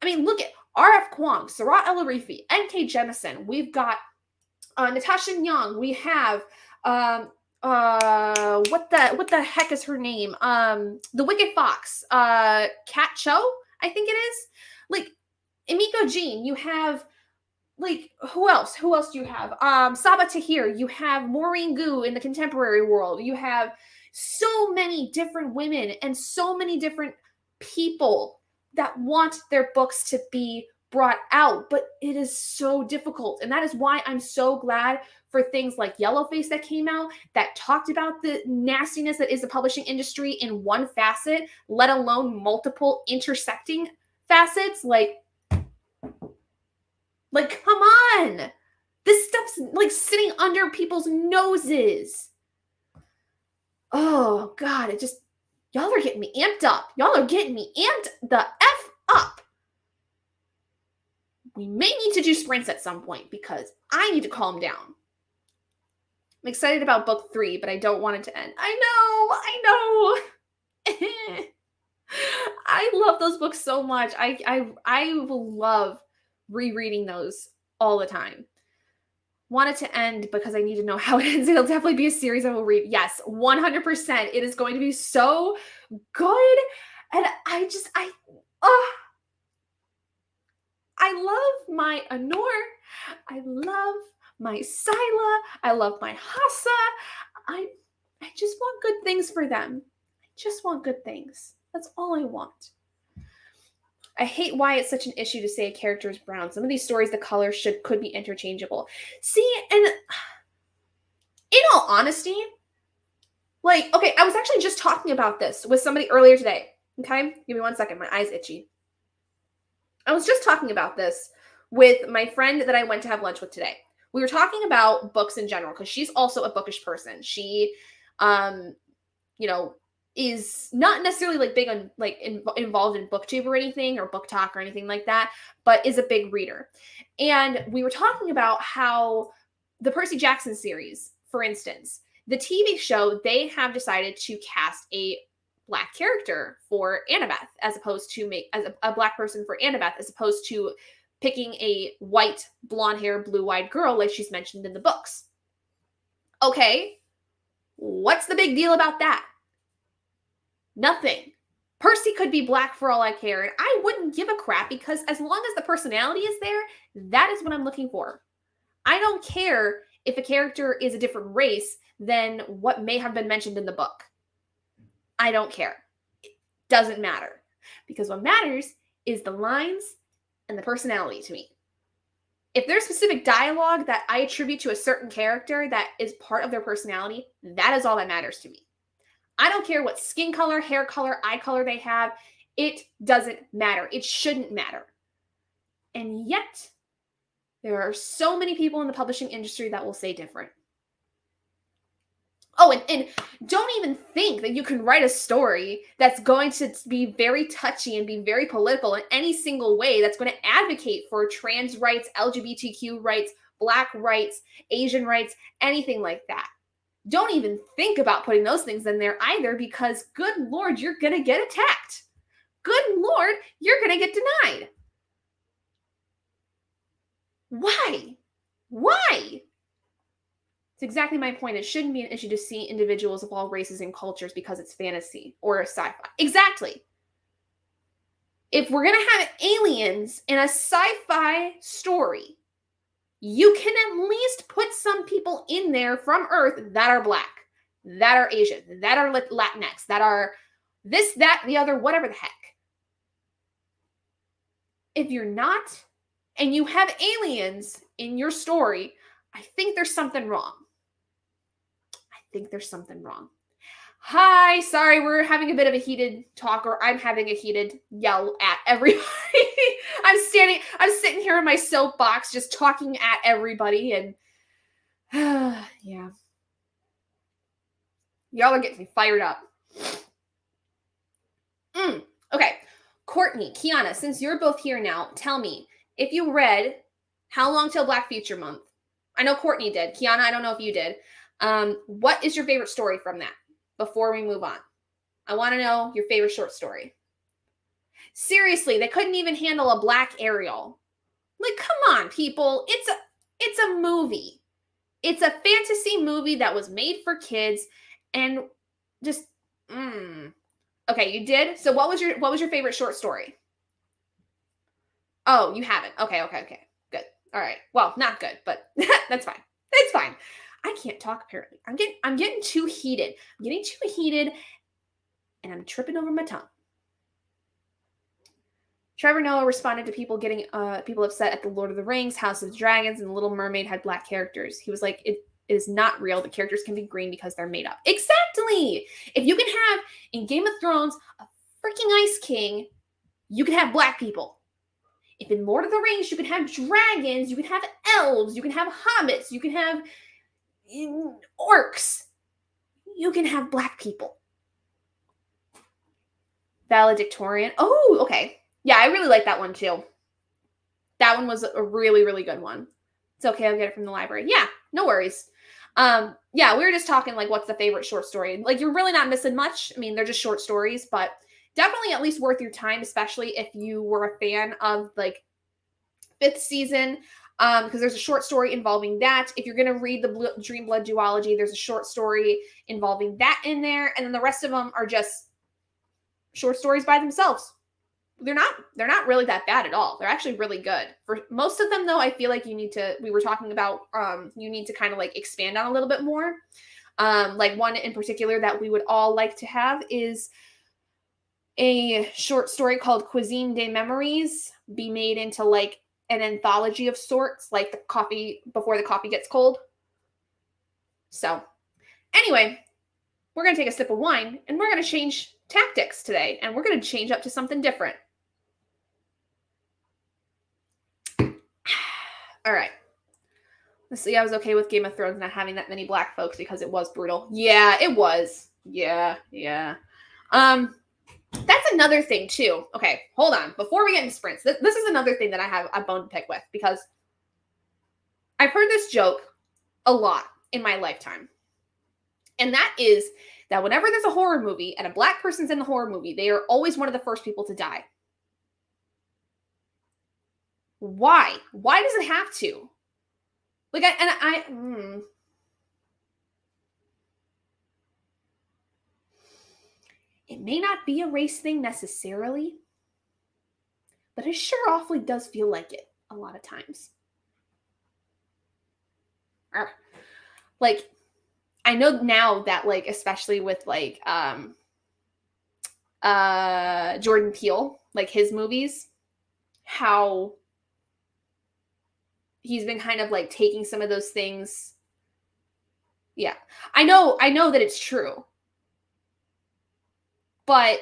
I mean, look at R.F. Kuang, Sarah El-Arifi, NK Jemisin. We've got Natasha Young. We have what the heck is her name? The Wicked Fox. Kat Cho, I think it is. Emiko Jean. You have like who else? Who else do you have? Saba Tahir. You have Maureen Gu in the contemporary world. You have so many different women and so many different people that want their books to be brought out, but it is so difficult. And that is why I'm so glad for things like Yellowface that came out that talked about the nastiness that is the publishing industry in one facet, let alone multiple intersecting facets. Like, come on. This stuff's like sitting under people's noses. Oh, God, y'all are getting me amped up. Y'all are getting me amped the F up. We may need to do sprints at some point because I need to calm down. I'm excited about book 3, but I don't want it to end. I know. I love those books so much. I will love rereading those all the time. Want it to end because I need to know how it ends. It'll definitely be a series I will read. Yes, 100%. It is going to be so good. And I love my Anor. I love my Sila. I love my Hassa. I just want good things for them. I just want good things. That's all I want. I hate why it's such an issue to say a character is brown. Some of these stories, the color could be interchangeable. See, and in all honesty, like, okay, I was actually just talking about this with somebody earlier today. Okay, give me 1 second. My eye's itchy. I was just talking about this with my friend that I went to have lunch with today. We were talking about books in general because she's also a bookish person. She, is not necessarily like big on involved in booktube or anything or book talk or anything like that, but is a big reader. And we were talking about how the Percy Jackson series, for instance, the TV show, they have decided to cast a Black character for Annabeth as opposed to a Black person for Annabeth as opposed to picking a white, blonde hair, blue-eyed girl like she's mentioned in the books. Okay, what's the big deal about that? Nothing. Percy could be Black for all I care, and I wouldn't give a crap because as long as the personality is there, that is what I'm looking for. I don't care if a character is a different race than what may have been mentioned in the book. I don't care. It doesn't matter. Because what matters is the lines and the personality to me. If there's specific dialogue that I attribute to a certain character that is part of their personality, that is all that matters to me. I don't care what skin color, hair color, eye color they have. It doesn't matter. It shouldn't matter. And yet, there are so many people in the publishing industry that will say different. Oh, and don't even think that you can write a story that's going to be very touchy and be very political in any single way that's going to advocate for trans rights, LGBTQ rights, Black rights, Asian rights, anything like that. Don't even think about putting those things in there either because, good Lord, you're going to get attacked. Good Lord, you're going to get denied. Why? Why? It's exactly my point. It shouldn't be an issue to see individuals of all races and cultures because it's fantasy or a sci-fi. Exactly. If we're going to have aliens in a sci-fi story, you can at least put some people in there from Earth that are Black, that are Asian, that are Latinx, that are this, that, the other, whatever the heck. If you're not, and you have aliens in your story, I think there's something wrong. Hi, sorry, we're having a bit of a heated talk, or I'm having a heated yell at everybody. I'm sitting here in my soapbox just talking at everybody, and yeah. Y'all are getting me fired up. Okay. Courtney, Kiana, since you're both here now, tell me, if you read How Long Till Black Future Month, I know Courtney did. Kiana, I don't know if you did. What is your favorite story from that before we move on? I want to know your favorite short story. Seriously, they couldn't even handle a Black Ariel. Like, come on, people. It's a movie. It's a fantasy movie that was made for kids and just Okay, you did? So what was your favorite short story? Oh, you haven't. Okay. Good. All right. Well, not good, but that's fine. It's fine. I can't talk apparently. I'm getting too heated. I'm getting too heated and I'm tripping over my tongue. Trevor Noah responded to people getting people upset at the Lord of the Rings, House of Dragons, and The Little Mermaid had black characters. He was like, it is not real. The characters can be green because they're made up. Exactly. If you can have in Game of Thrones a freaking Ice King, you can have black people. If in Lord of the Rings you can have dragons, you can have elves, you can have hobbits, you can have orcs, you can have black people. Valedictorian. Oh, okay. Yeah, I really like that one too. That one was a really, really good one. It's okay, I'll get it from the library. Yeah, no worries. Yeah, we were just talking like what's the favorite short story. Like you're really not missing much. I mean, they're just short stories, but definitely at least worth your time, especially if you were a fan of like 5th season. Because there's a short story involving that. If you're going to read the Dream Blood duology, there's a short story involving that in there. And then the rest of them are just short stories by themselves. They're not really that bad at all. They're actually really good. For most of them though, I feel like we were talking about you need to kind of like expand on a little bit more. Like one in particular that we would all like to have is a short story called Cuisine des Memories be made into like an anthology of sorts, like the coffee before the coffee gets cold. So anyway, we're going to take a sip of wine and we're going to change tactics today and we're going to change up to something different. All right. Let's see. I was okay with Game of Thrones not having that many black folks because it was brutal. Yeah, it was. Yeah. That's another thing too. Okay, hold on. Before we get into sprints, this is another thing that I have a bone to pick with because I've heard this joke a lot in my lifetime. And that is that whenever there's a horror movie and a black person's in the horror movie, they are always one of the first people to die. Why? Why does it have to? Like, it may not be a race thing necessarily, but it sure awfully does feel like it a lot of times. Like, I know now that, like, especially with, like, Jordan Peele, like, his movies, how he's been kind of, like, taking some of those things. Yeah. I know that it's true. But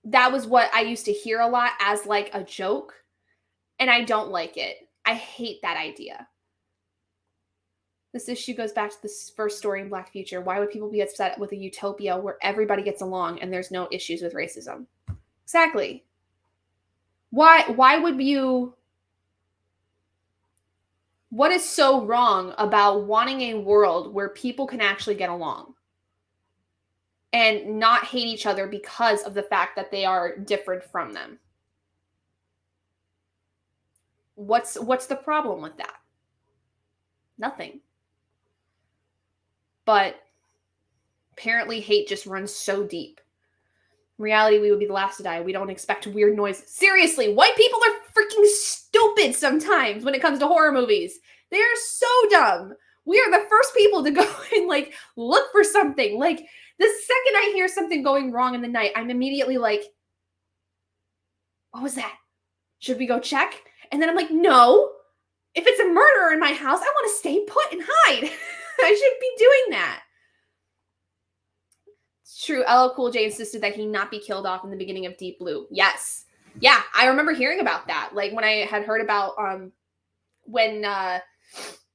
that was what I used to hear a lot as, like, a joke, and I don't like it. I hate that idea. This issue goes back to this first story in Black Future. Why would people be upset with a utopia where everybody gets along and there's no issues with racism? Exactly. Why would you... What is so wrong about wanting a world where people can actually get along and not hate each other because of the fact that they are different from them? What's the problem with that? Nothing. But apparently hate just runs so deep. In reality, we would be the last to die. We don't expect weird noises. Seriously, white people are freaking stupid sometimes when it comes to horror movies. They are so dumb. We are the first people to go and, like, look for something. Like, the second I hear something going wrong in the night, I'm immediately like, what was that? Should we go check? And then I'm like, no. If it's a murderer in my house, I want to stay put and hide. I shouldn't be doing that. It's true. LL Cool J insisted that he not be killed off in the beginning of Deep Blue. Yes. Yeah, I remember hearing about that. Like, when I had heard about when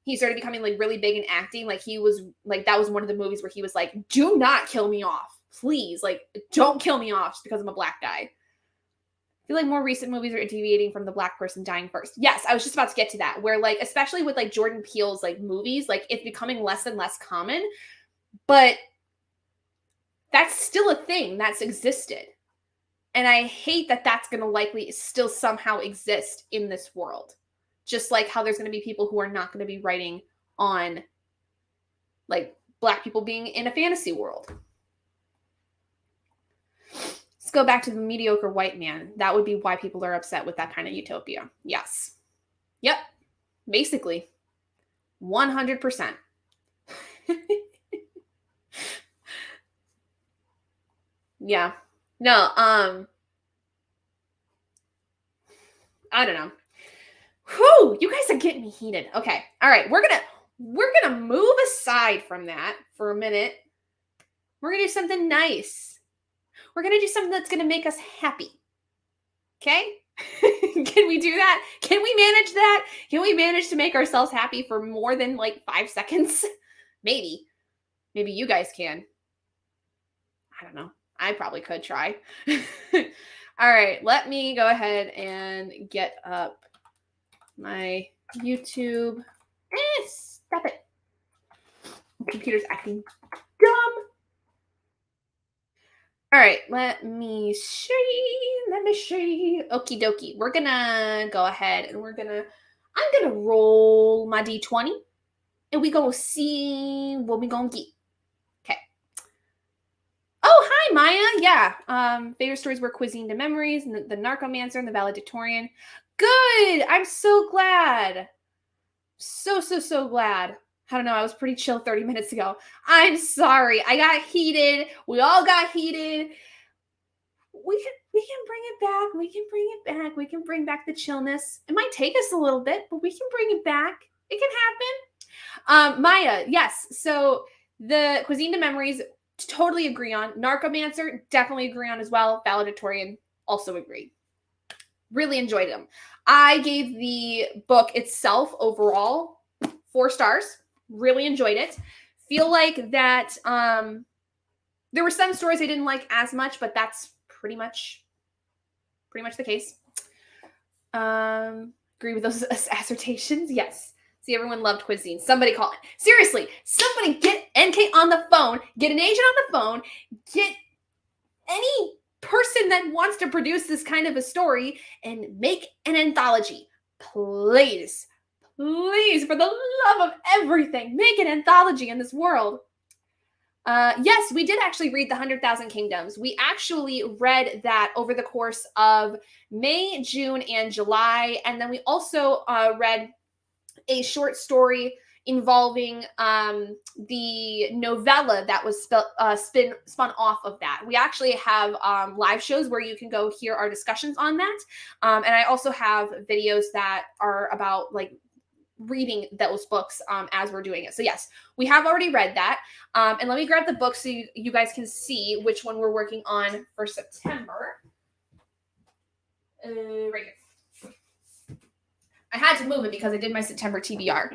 he started becoming, like, really big in acting, like, he was, like, that was one of the movies where he was like, do not kill me off. Please. Like, don't kill me off just because I'm a black guy. I feel like more recent movies are deviating from the black person dying first. Yes, I was just about to get to that, where, like, especially with, like, Jordan Peele's, like, movies, like, it's becoming less and less common, but that's still a thing that's existed. And I hate that that's going to likely still somehow exist in this world. Just like how there's going to be people who are not going to be writing on, like, black people being in a fantasy world. Let's go back to the mediocre white man. That would be why people are upset with that kind of utopia. Yes. Yep. Basically, 100%. Yeah. No, I don't know. Whew, you guys are getting me heated. Okay. All right. We're gonna move aside from that for a minute. We're gonna do something nice. We're gonna do something that's gonna make us happy. Okay? Can we do that? Can we manage that? Can we manage to make ourselves happy for more than like 5 seconds? Maybe. Maybe you guys can. I don't know. I probably could try. All right, let me go ahead and get up my YouTube. Stop it. Computer's acting dumb. All right, let me see. Let me see. Okie dokie. We're gonna go ahead and I'm gonna roll my D20 and we gonna see what we gonna get. Okay. Oh, hi, Maya. Yeah. Favorite stories were Cuisine to Memories, and the Narcomancer, and the Valedictorian. Good. I'm so glad. So glad. I don't know. I was pretty chill 30 minutes ago. I'm sorry. I got heated. We all got heated. We can bring it back. We can bring it back. We can bring back the chillness. It might take us a little bit, but we can bring it back. It can happen. Maya, yes. So the Cuisine to Memories, totally agree on. Narcomancer, definitely agree on as well. Valedictorian, also agree. Really enjoyed them. I gave the book itself overall 4 stars. Really enjoyed it. Feel like that there were some stories I didn't like as much, but that's pretty much the case. Agree with those assertions. Yes. See, everyone loved Cuisine. Somebody call it. Seriously, somebody get NK on the phone, get an agent on the phone, get any person that wants to produce this kind of a story and make an anthology. Please, please, for the love of everything, make an anthology in this world. Yes, we did actually read The 100,000 Kingdoms. We actually read that over the course of May, June, and July. And then we also read a short story involving the novella that was spun off of that. We actually have live shows where you can go hear our discussions on that. And I also have videos that are about like reading those books as we're doing it. So yes, we have already read that. And let me grab the book so you guys can see which one we're working on for September. Right here. I had to move it because I did my September TBR.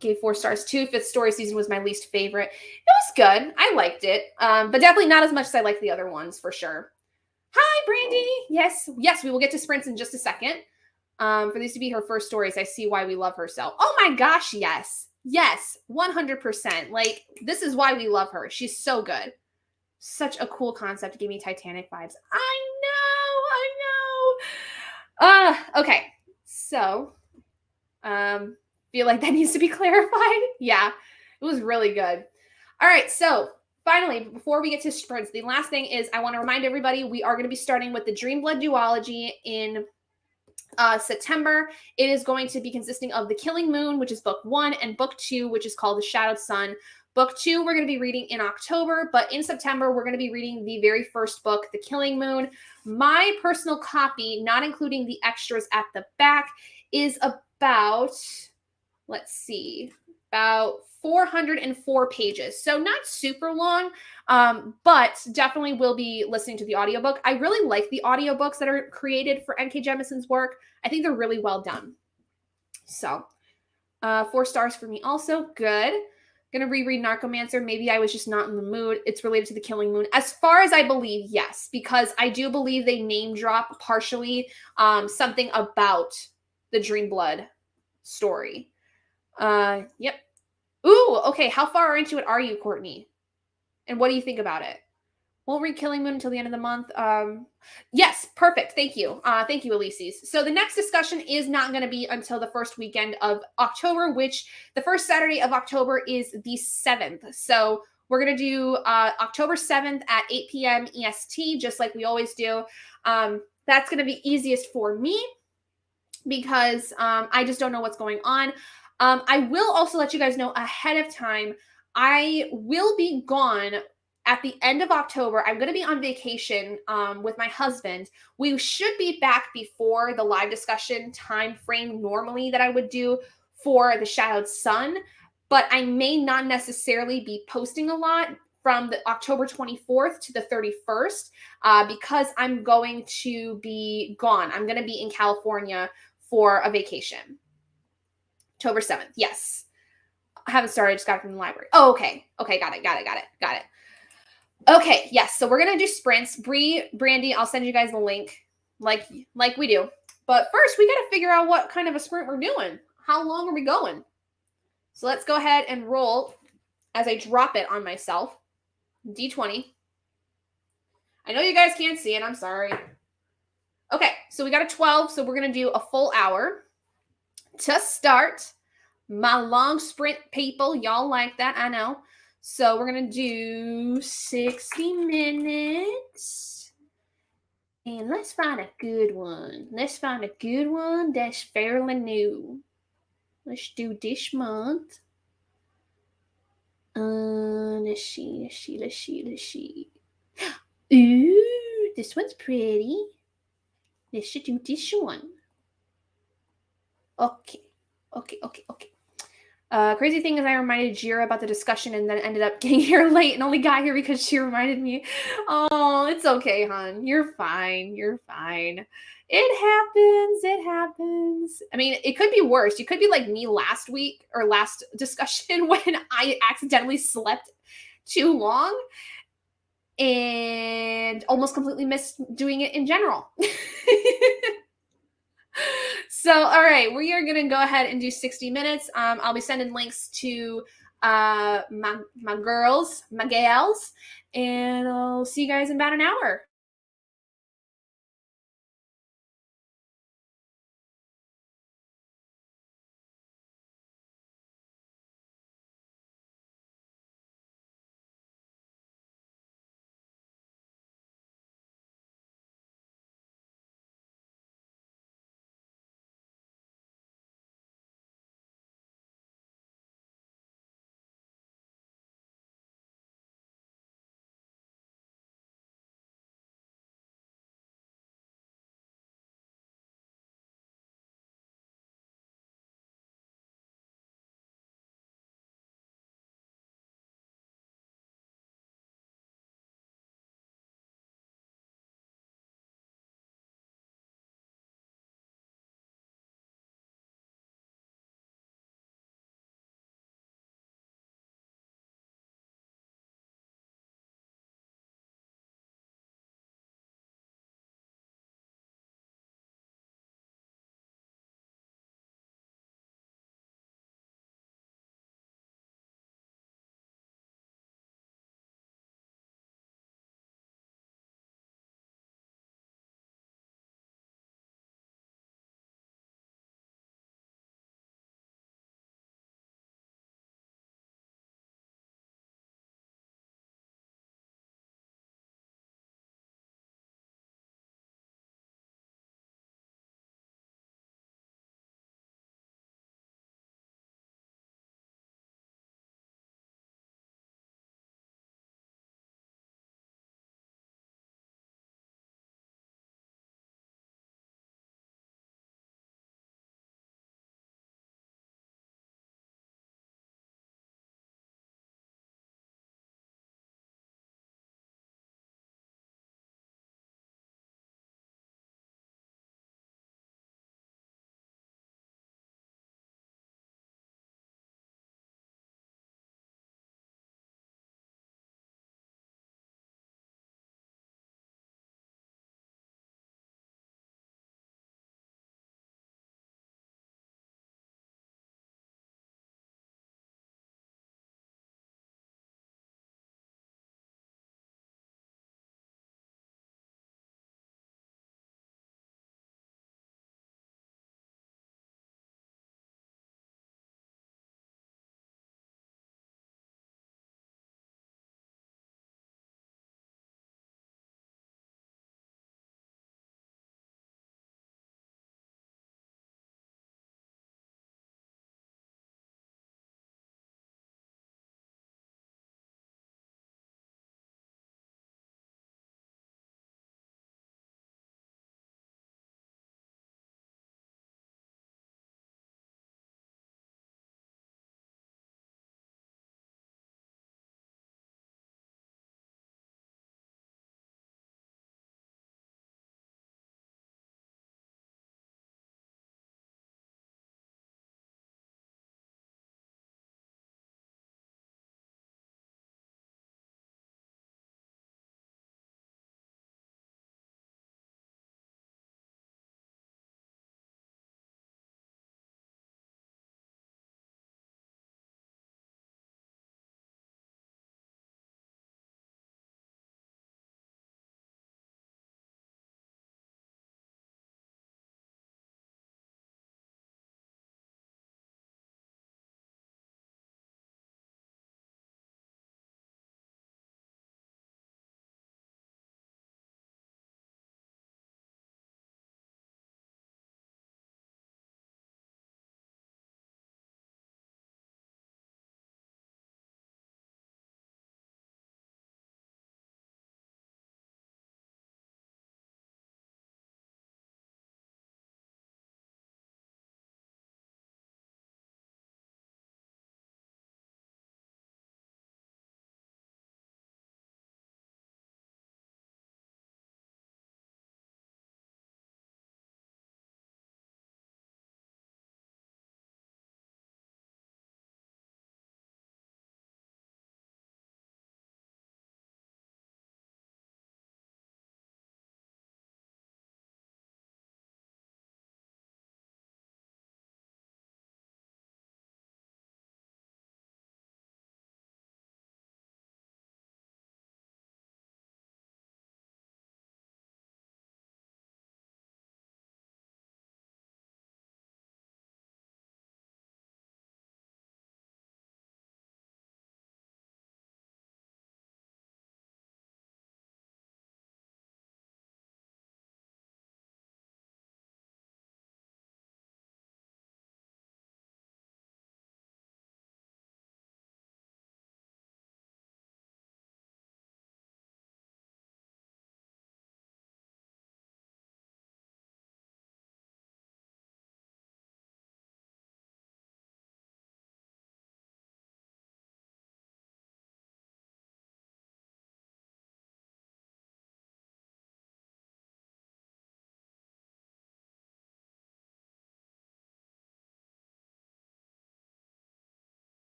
Gave 4 stars too. 5th story season was my least favorite. It was good. I liked it. But definitely not as much as I like the other ones for sure. Hi, Brandy. Yes, we will get to sprints in just a second. For these to be her first stories, I see why we love her so. Oh my gosh, yes. Yes, 100%. Like, this is why we love her. She's so good. Such a cool concept. Gave me Titanic vibes. I know. Okay. So, feel like that needs to be clarified. Yeah, it was really good. All right, so finally, before we get to sprints, the last thing is I want to remind everybody we are going to be starting with the Dreamblood duology in September. It is going to be consisting of The Killing Moon, which is book 1, and book 2, which is called The Shadowed Sun. Book 2, we're going to be reading in October, but in September, we're going to be reading the very first book, The Killing Moon. My personal copy, not including the extras at the back, is about, let's see, about 404 pages. So not super long, but definitely will be listening to the audiobook. I really like the audiobooks that are created for NK Jemisin's work. I think they're really well done. So 4 stars for me also. Good. Gonna reread Narcomancer. Maybe I was just not in the mood. It's related to The Killing Moon. As far as I believe, yes, because I do believe they name drop partially something about the Dreamblood story. Yep. Ooh, okay. How far into it are you, Courtney? And what do you think about it? Won't read Killing Moon until the end of the month. Yes, perfect. Thank you. Thank you, Elises. So the next discussion is not going to be until the first weekend of October, which the first Saturday of October is the 7th. So we're going to do October 7th at 8 p.m. EST, just like we always do. That's going to be easiest for me. because I just don't know what's going on. I will also let you guys know ahead of time. I will be gone at the end of October. I'm going to be on vacation with my husband. We should be back before the live discussion time frame normally that I would do for the Shadowed Sun, but I may not necessarily be posting a lot from the October 24th to the 31st because I'm going to be gone. I'm going to be in California for a vacation. October 7th. Yes. I haven't started, just got it from the library. Oh, okay. Okay, got it. Okay, yes. So we're gonna do sprints. Brandy, I'll send you guys the link like we do. But first we gotta figure out what kind of a sprint we're doing. How long are we going? So let's go ahead and roll as I drop it on myself. D20. I know you guys can't see it, I'm sorry. Okay, so we got a 12, so we're gonna do a full hour. To start my long sprint, people, y'all like that, I know. So we're gonna do 60 minutes, and let's find a good one. Let's find a good one that's fairly new. Let's do this month. Let's see. Ooh, this one's pretty. Let's do this one. Okay. Crazy thing is I reminded Jira about the discussion and then ended up getting here late and only got here because she reminded me. Oh, it's okay, hon. You're fine. It happens. I mean, it could be worse. You could be like me last week or last discussion when I accidentally slept too long and almost completely missed doing it in general. So, all right, we are going to go ahead and do 60 minutes. I'll be sending links to my girls, my gals, and I'll see you guys in about an hour.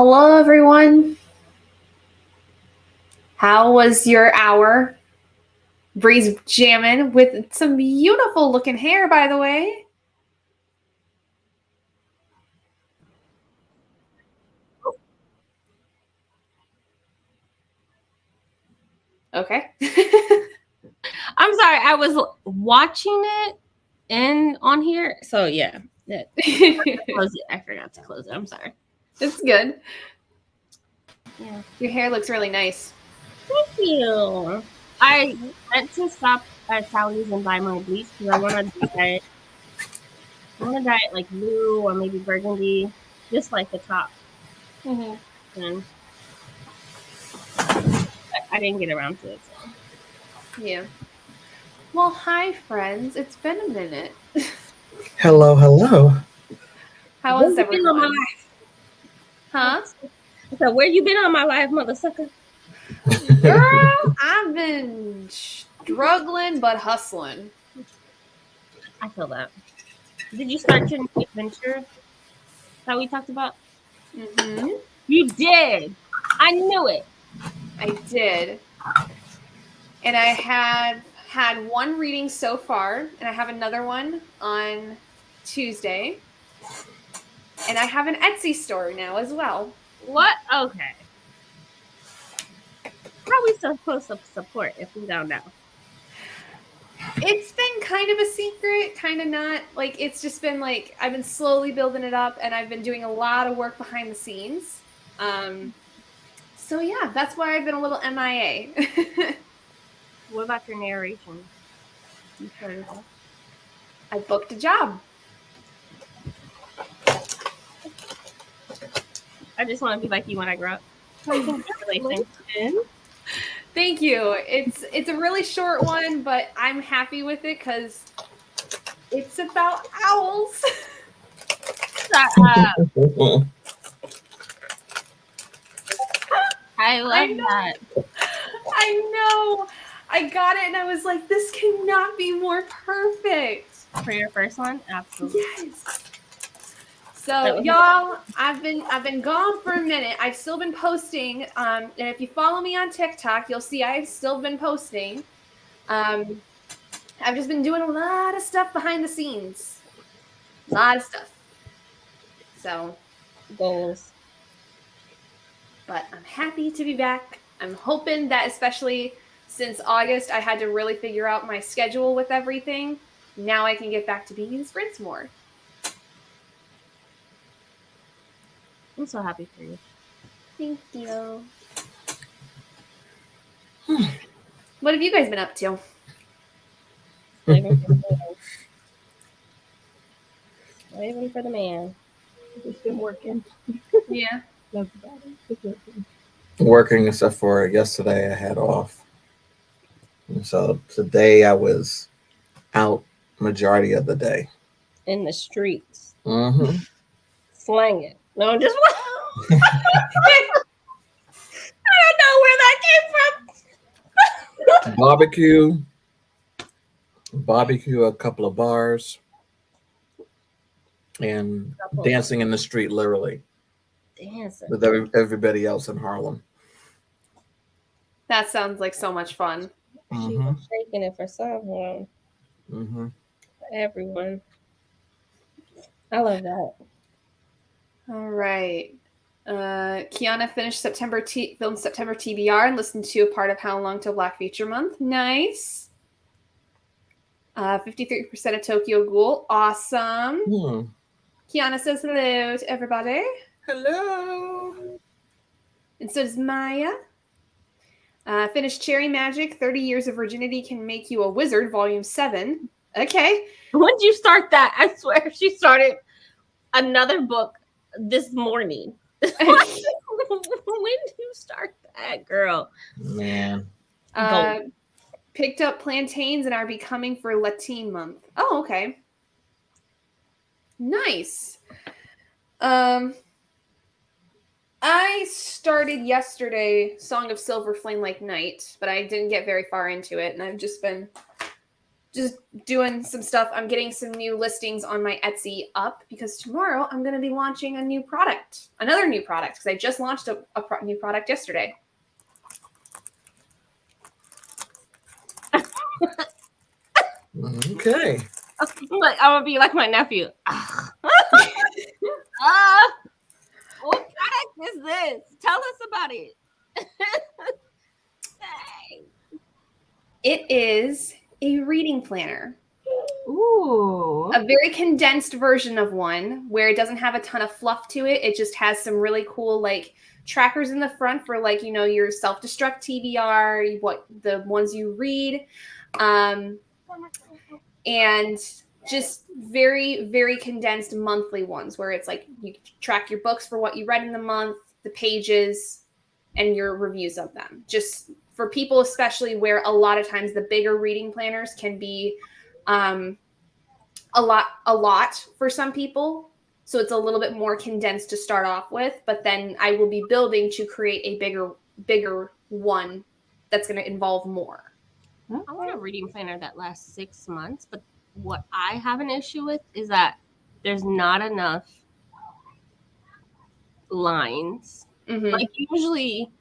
Hello, everyone. How was your hour? Bree's jamming with some beautiful looking hair, by the way. Okay. I'm sorry, I was watching it and on here. So yeah, close it. I forgot to close it. I'm sorry. It's good. Yeah. Your hair looks really nice. Thank you. I meant to stop at Sally's and buy my bleach because I want to dye it. I want to dye it like blue or maybe burgundy, just like the top. Mm-hmm. And I didn't get around to it. So. Yeah. Well, hi, friends. It's been a minute. Hello, hello. How Where is you been on my everyone? life? Huh? I said, where you been on my life, mother sucker? Girl, I've been struggling but hustling. I feel that. Did you start your new adventure that we talked about? Mm-hmm. You did. I knew it. I did. And I have had one reading so far, and I have another one on Tuesday. And I have an Etsy store now as well. What? Okay. How are we supposed to support if we don't know? It's been kind of a secret, kind of not. Like, it's just been like, I've been slowly building it up, and I've been doing a lot of work behind the scenes. So, yeah, that's why I've been a little MIA. What about your narration? You started that. I booked a job. I just want to be like you when I grow up. Congratulations. Thank you. It's a really short one, but I'm happy with it because it's about owls. I love that. I know. I got it and I was like, this cannot be more perfect. For your first one, absolutely. Yes. So y'all, I've been gone for a minute. I've still been posting. And if you follow me on TikTok, you'll see I've still been posting. I've just been doing a lot of stuff behind the scenes. A lot of stuff. So Goals. but I'm happy to be back. I'm hoping that, especially since August, I had to really figure out my schedule with everything. Now I can get back to being in sprints more. I'm so happy for you. Thank you. What have you guys been up to? Living for the man. Living for the man. Just been working. Yeah. That's about it. Just working. Working except for yesterday I had off. And so today I was out majority of the day. In the streets. Mm-hmm. Slanging. No, just I don't know where that came from. Barbecue, a couple of bars, and dancing in the street, literally Dancing. with everybody else in Harlem. That sounds like so much fun. She was shaking it for someone. Mm-hmm. For everyone. I love that. All right. Kiana finished filmed September TBR and listened to a part of How Long Till Black Feature Month. Nice. 53% of Tokyo Ghoul. Awesome. Kiana says hello to everybody. Hello. And so does Maya. Finished Cherry Magic. 30 Years of Virginity Can Make You a Wizard, Volume 7. Okay. When did you start that? I swear she started another book this morning. When did you start that, girl? Man. Picked up plantains and are becoming for Latin month. Oh, okay. Nice. I started yesterday Song of Silver Flame Like Night, but I didn't get very far into it, and I've just been just doing some stuff. I'm getting some new listings on my Etsy up because tomorrow I'm going to be launching another new product, because I just launched a new product yesterday. Okay. Like, I'm gonna be like my nephew. What product is this? Tell us about it. It is a reading planner. Ooh. A very condensed version of one where it doesn't have a ton of fluff to it. It just has some really cool like trackers in the front for like, you know, your self-destruct TBR, what the ones you read. And just very, very condensed monthly ones where it's like you track your books for what you read in the month, the pages, and your reviews of them. Just for people, especially where a lot of times the bigger reading planners can be a lot for some people. So it's a little bit more condensed to start off with, but then I will be building to create a bigger one that's going to involve more. I want a reading planner that lasts 6 months, but what I have an issue with is that there's not enough lines. Mm-hmm. Like usually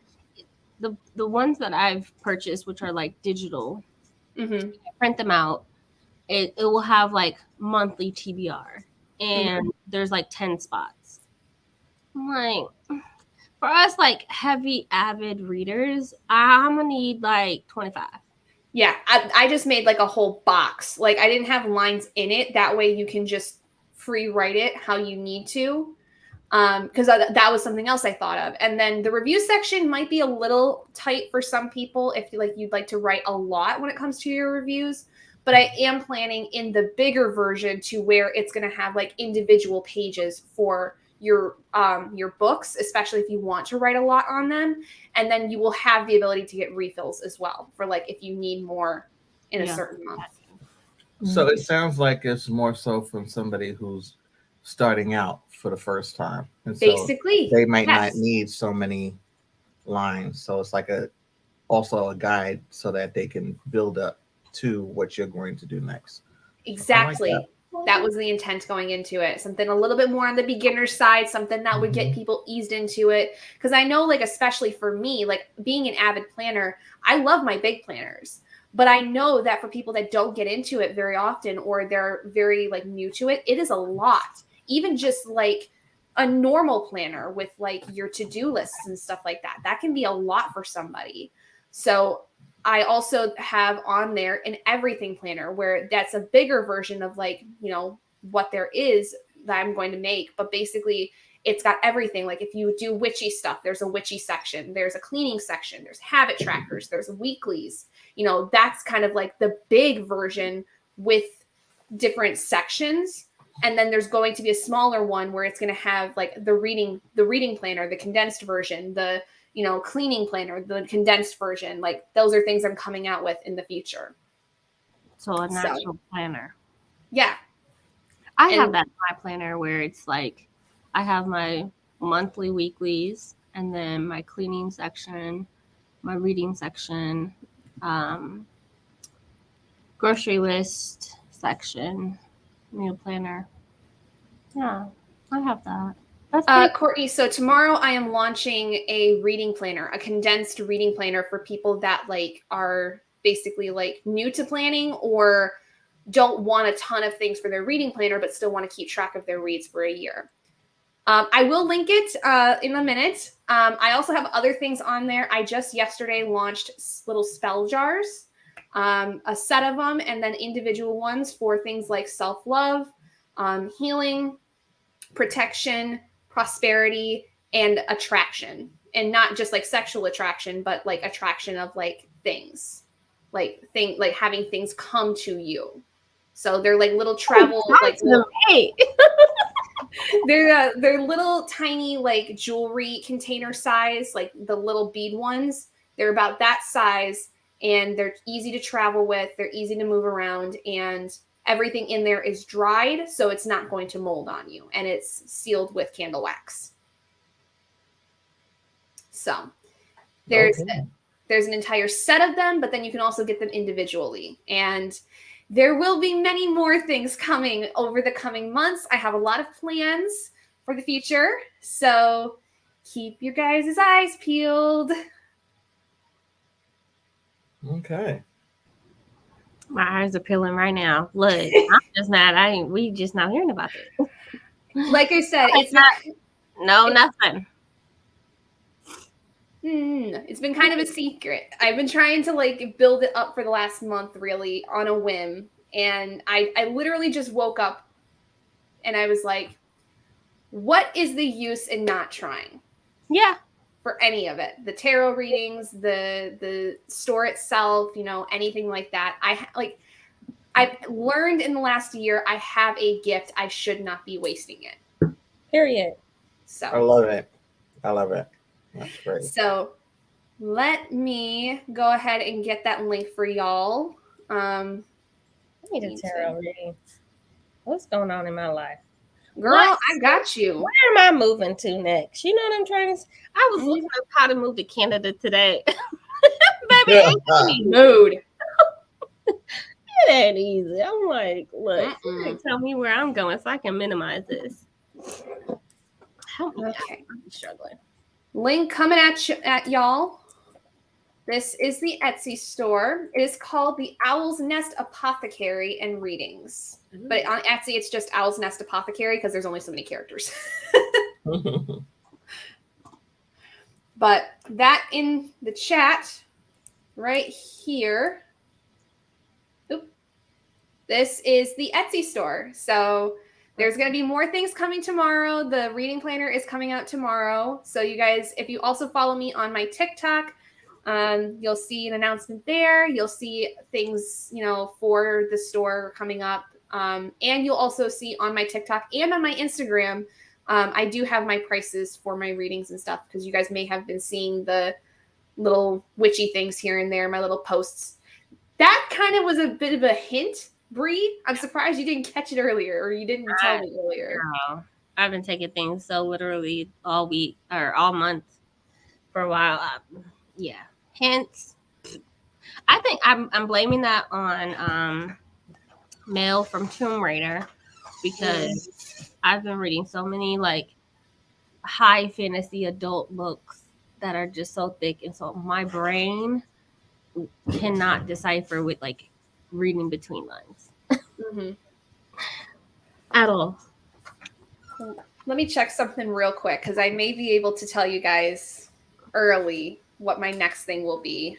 the ones that I've purchased, which are like digital, Mm-hmm. print them out. It will have like monthly TBR, and there's like 10 spots. I'm like, for us like heavy avid readers, I'm gonna need like 25. Yeah, I just made like a whole box. Like I didn't have lines in it. That way you can just free write it how you need to. Because that was something else I thought of. And then the review section might be a little tight for some people if you'd like to write a lot when it comes to your reviews. But I am planning in the bigger version to where it's going to have like individual pages for your books, especially if you want to write a lot on them. And then you will have the ability to get refills as well for like if you need more in a certain month. So it sounds like it's more so from somebody who's starting out for the first time. And so Basically, they might yes. not need so many lines. So it's like also a guide so that they can build up to what you're going to do next. Exactly. Like that was the intent going into it. Something a little bit more on the beginner side, something that would get people eased into it. Because I know, like, especially for me, like being an avid planner, I love my big planners. But I know that for people that don't get into it very often or they're very like new to it, it is a lot. Even just like a normal planner with like your to-do lists and stuff like that, that can be a lot for somebody. So I also have on there an everything planner where that's a bigger version of like, you know, what there is that I'm going to make. But basically it's got everything. Like if you do witchy stuff, there's a witchy section, there's a cleaning section, there's habit trackers, there's weeklies, you know, that's kind of like the big version with different sections. And then there's going to be a smaller one where it's going to have like the reading planner, the condensed version, the, you know, cleaning planner, the condensed version. Like those are things I'm coming out with in the future. So an actual planner. Yeah. I have that in my planner where it's like I have my monthly weeklies and then my cleaning section, my reading section, grocery list section, meal planner. Yeah, I have that. That's Courtney, so tomorrow I am launching a reading planner, a condensed reading planner for people that like are basically like new to planning or don't want a ton of things for their reading planner, but still want to keep track of their reads for a year. I will link it in a minute. I also have other things on there. I just yesterday launched little spell jars, a set of them, and then individual ones for things like self-love, healing, protection, prosperity, and attraction. And not just like sexual attraction, but like attraction of like things, like having things come to you. So they're like little travel, they're little tiny like jewelry container size, like the little bead ones. They're about that size and they're easy to travel with. They're easy to move around and everything in there is dried, so it's not going to mold on you, and it's sealed with candle wax. So there's an entire set of them, but then you can also get them individually. And there will be many more things coming over the coming months. I have a lot of plans for the future, so keep your guys' eyes peeled. Okay. My eyes are peeling right now. Look, I'm just mad. We just not hearing about it. Like I said, nothing. It's been kind of a secret. I've been trying to like build it up for the last month, really, on a whim. And I literally just woke up and I was like, what is the use in not trying? Yeah. For any of it, the tarot readings, the store itself, anything like that. I've learned in the last year, I have a gift. I should not be wasting it. Period. So I love it. That's great. So let me go ahead and get that link for y'all. I need a tarot reading. What's going on in my life? Girl, I got you. Where am I moving to next? You know what I'm trying to say? I was looking up how to move to Canada today. Baby, mood. It ain't easy. I'm like, look, tell me where I'm going so I can minimize this. Help me. Okay. I'm struggling. Link coming at y'all. This is the Etsy store. It is called the Owl's Nest Apothecary and Readings. But on Etsy, it's just Owl's Nest Apothecary because there's only so many characters. But that in the chat right here. This is the Etsy store. So there's going to be more things coming tomorrow. The reading planner is coming out tomorrow. So you guys, if you also follow me on my TikTok, you'll see an announcement there. You'll see things, for the store coming up. And you'll also see on my TikTok and on my Instagram, I do have my prices for my readings and stuff because you guys may have been seeing the little witchy things here and there, my little posts. That kind of was a bit of a hint, Bree. I'm surprised you didn't catch it earlier or you didn't tell me earlier. No, I've been taking things so literally all week or all month for a while. Yeah. Hints. I think I'm blaming that on Mel from Tomb Raider because I've been reading so many like high fantasy adult books that are just so thick, and so my brain cannot decipher with like reading between lines at all. Let me check something real quick because I may be able to tell you guys early what my next thing will be.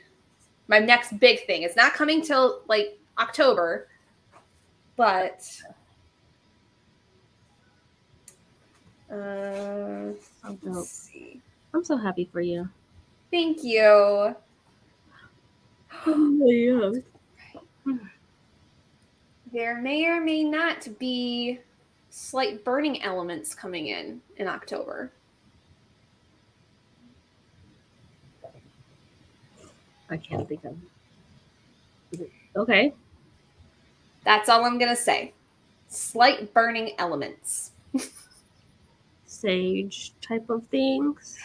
My next big thing. It's not coming till like October, but let's see. I'm so happy for you. Thank you. There may or may not be slight burning elements coming in October. I can't think of it. Okay. That's all I'm going to say. Slight burning elements. Sage type of things?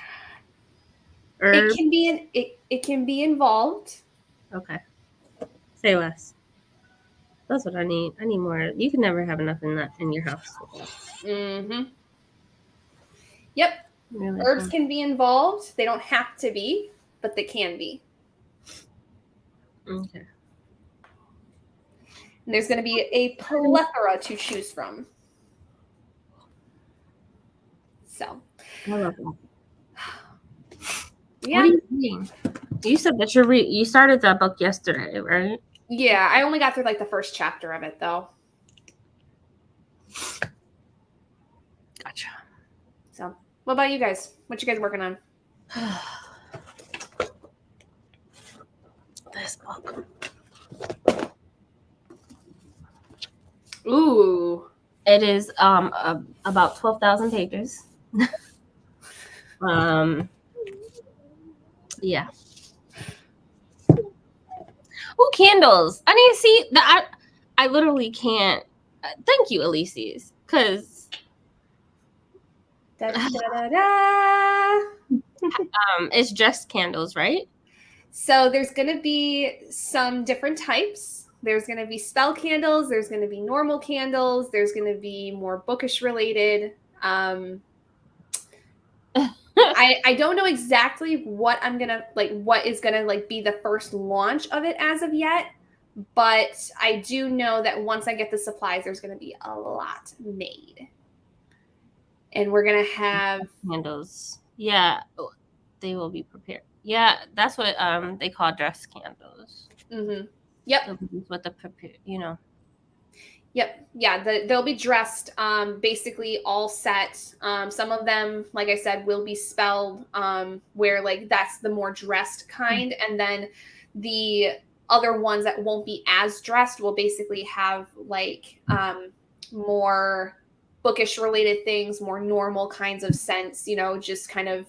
Herbs? It can be involved. Okay. Say less. That's what I need. I need more. You can never have enough in your house. Yep. Really Herbs can be involved. They don't have to be, but they can be. Okay. And there's going to be a plethora to choose from. So. I love that. Yeah. What are you reading? You said that you started that book yesterday, right? Yeah, I only got through like the first chapter of it though. Gotcha. So, what about you guys? What you guys working on? This book. Ooh. It is about 12,000 pages. Yeah. Oh, candles. I need to see that. I literally can't. Thank you, Elise's. Because it's just candles, right? So there's going to be some different types. There's going to be spell candles. There's going to be normal candles. There's going to be more bookish related. I don't know exactly what I'm going to what is going to be the first launch of it as of yet. But I do know that once I get the supplies, there's going to be a lot made. And we're going to have candles. Yeah, they will be prepared. Yeah, that's what they call dress candles. Mm-hmm. Yep. With the prepare, Yep. Yeah. They'll be dressed, basically all set. Some of them, like I said, will be spelled, where that's the more dressed kind. And then the other ones that won't be as dressed will basically have more bookish related things, more normal kinds of scents, just kind of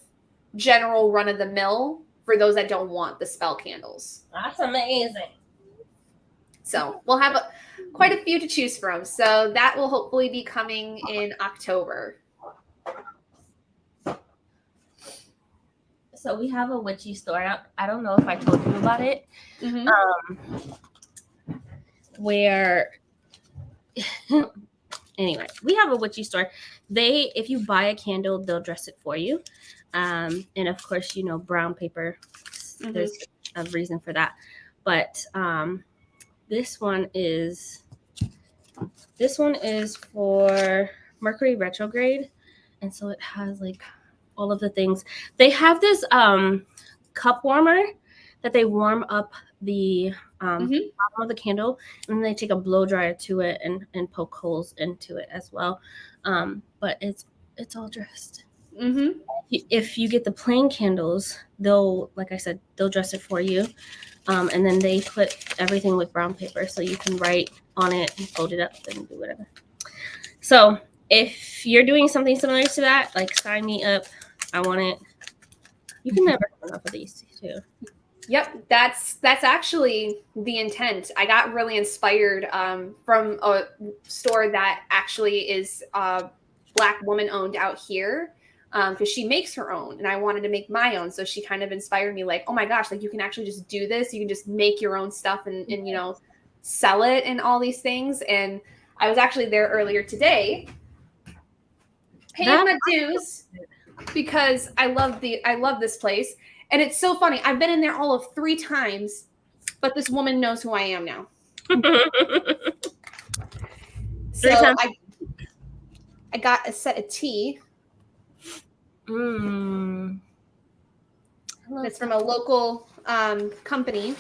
general run of the mill for those that don't want the spell candles. That's amazing. So we'll have quite a few to choose from. So that will hopefully be coming in October. So we have a witchy store. I don't know if I told you about it. Mm-hmm. Where anyway, we have a witchy store. If you buy a candle, they'll dress it for you. And of course, brown paper. Mm-hmm. There's a reason for that. But this one is for Mercury retrograde, and so it has all of the things. They have this cup warmer that they warm up the bottom of the candle, and then they take a blow dryer to it and poke holes into it as well. But it's all dressed. Mm-hmm. If you get the plain candles, they'll, like I said, they'll dress it for you. And then they put everything with brown paper, so you can write on it and fold it up and do whatever. So if you're doing something similar to that, sign me up. I want it. You can never have enough of these too. Yep, that's actually the intent. I got really inspired from a store that actually is a Black woman owned out here. Because she makes her own, and I wanted to make my own. So she kind of inspired me, oh my gosh, you can actually just do this. You can just make your own stuff and sell it and all these things. And I was actually there earlier today, paying my dues because I love this place. And it's so funny. I've been in there all of 3 times, but this woman knows who I am now. So I got a set of tea. It's from a local company.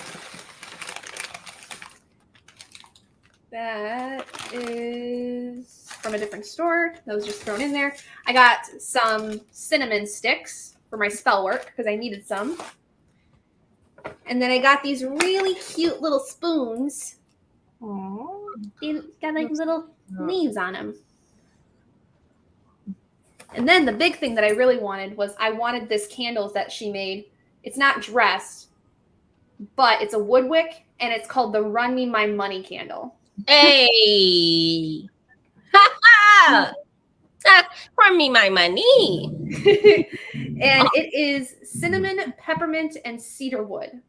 That is from a different store. That was just thrown in there. I got some cinnamon sticks for my spell work because I needed some. And then I got these really cute little spoons. Aww. They got little leaves on them. And then the big thing that I really wanted was I wanted this candles that she made. It's not dressed, but it's a wood wick, and it's called the Run Me My Money candle. Hey! Run me my money. And it is cinnamon, peppermint, and cedar wood.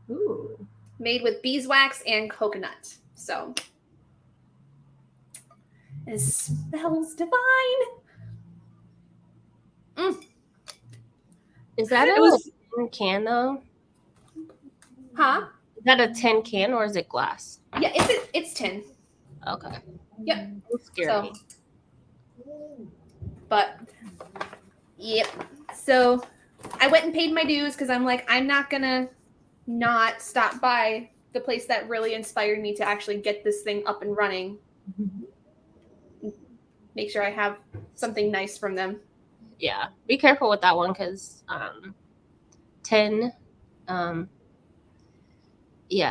Ooh. Made with beeswax and coconut. So it smells divine. Is that a tin can though? Huh? Is that a tin can or is it glass? Yeah, it's tin. Okay. Yep. Scary. But yep. So I went and paid my dues because I'm I'm not gonna not stop by the place that really inspired me to actually get this thing up and running. Make sure I have something nice from them. Yeah, be careful with that one because tin,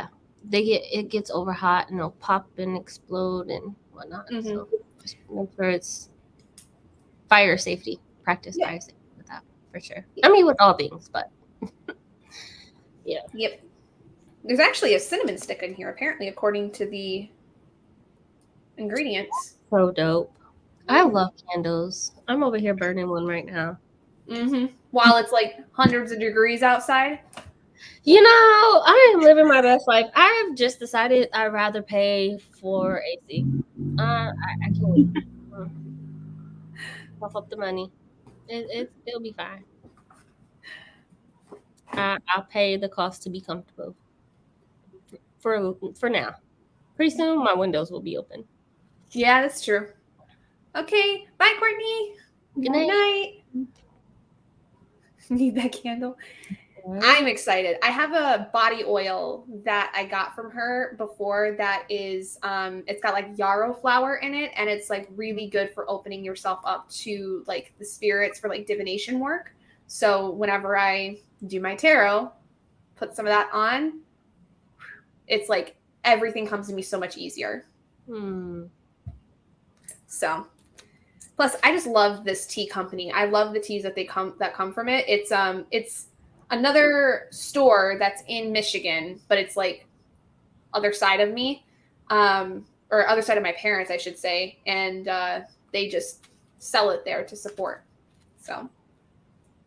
it gets over hot and it'll pop and explode and whatnot. So just make sure it's fire safety. Practice fire safety with that for sure. I mean, with all things, but yeah. Yep. There's actually a cinnamon stick in here, apparently, according to the ingredients. So dope. I love candles. I'm over here burning one right now. While it's hundreds of degrees outside. You know, I am living my best life. I have just decided I'd rather pay for AC. I can't wait. Puff up the money. It'll be fine. I'll pay the cost to be comfortable for now. Pretty soon, my windows will be open. Yeah, that's true. Okay, bye, Courtney. Good Good night. night. Need that candle. I'm excited. I have a body oil that I got from her before that is it's got like yarrow flower in it, and it's like really good for opening yourself up to like the spirits for like divination work. So whenever I do my tarot, put some of that on, it's like everything comes to me so much easier. So plus I just love this tea company. I love the teas that come from it. It's another store that's in Michigan, but it's like other side of me, or other side of my parents, I should say, and they just sell it there to support. So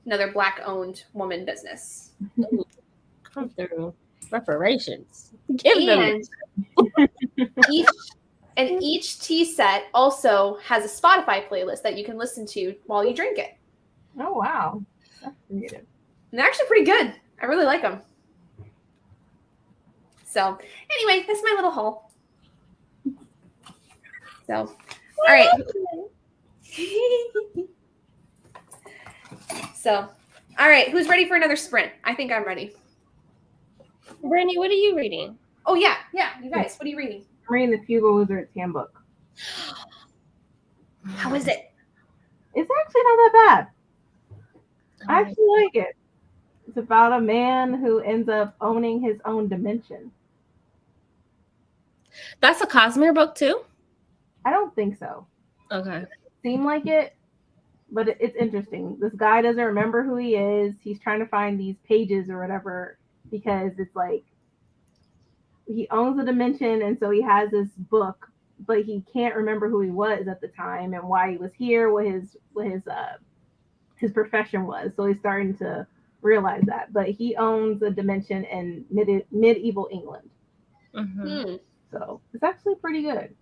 another Black-owned woman business. Ooh, come through. Reparations. Give them. And each tea set also has a Spotify playlist that you can listen to while you drink it. Oh, wow. That's creative. And they're actually pretty good. I really like them. So anyway, that's my little haul. So, all right. So, all right. Who's ready for another sprint? I think I'm ready. Brandy, what are you reading? Oh, yeah. Yeah. You guys, what are you reading? I'm reading the Fugal Wizard's Handbook. How is it? It's actually not that bad. I actually like it. It's about a man who ends up owning his own dimension. That's a Cosmere book too? I don't think so. Okay. Seem like it, but it's interesting. This guy doesn't remember who he is. He's trying to find these pages or whatever because it's like he owns a dimension, and so he has this book, but he can't remember who he was at the time and why he was here, what his profession was. So he's starting to realize that. But he owns a dimension in medieval England. Mm-hmm. So it's actually pretty good.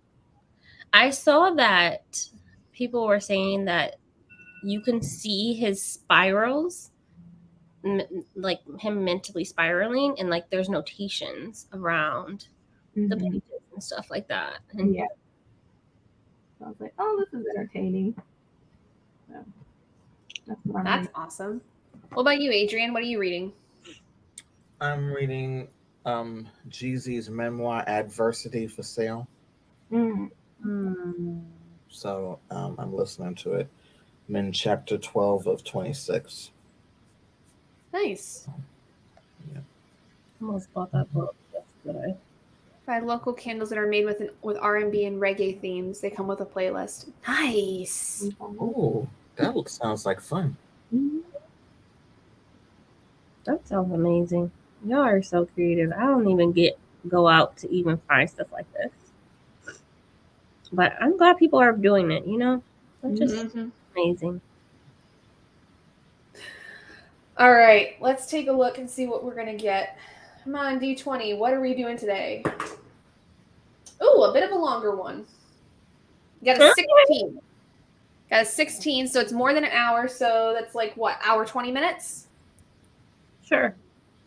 I saw that people were saying that you can see his spirals, like him mentally spiraling, and like there's notations around the pages and stuff like that. And yeah. So I was like, oh, this is entertaining. So that's awesome. What about you, Adrian? What are you reading? I'm reading Jeezy's memoir, Adversity for Sale. So I'm listening to it. I'm in chapter 12 of 26. Nice. Yeah. Almost bought that book yesterday. Buy local candles that are made with R&B and reggae themes. They come with a playlist. Nice. Oh, that sounds like fun. That sounds amazing. Y'all are so creative. I don't even go out to even find stuff like this. But I'm glad people are doing it, you know? That's just amazing. All right, let's take a look and see what we're going to get. Come on, D20. What are we doing today? Ooh, a bit of a longer one. You got a 16. Got a 16, so it's more than an hour. So that's like, what, hour 20 minutes? Sure.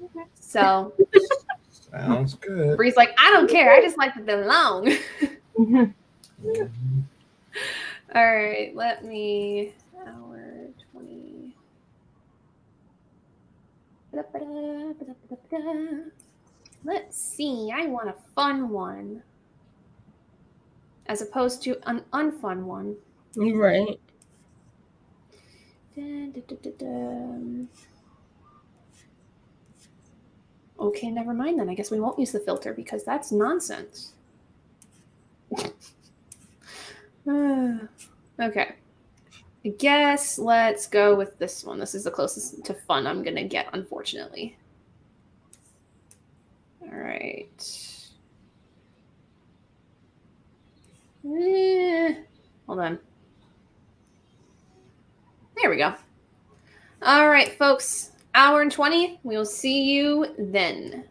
Okay. So. Sounds good. Bree's like, I don't care. I just like them long. All right, let me. Hour 20. Let's see. I want a fun one. As opposed to an unfun one. Right. Okay, never mind then. I guess we won't use the filter because that's nonsense. Okay. I guess let's go with this one. This is the closest to fun I'm going to get, unfortunately. All right. Hold on. There we go. All right, folks. hour and 20. We'll see you then.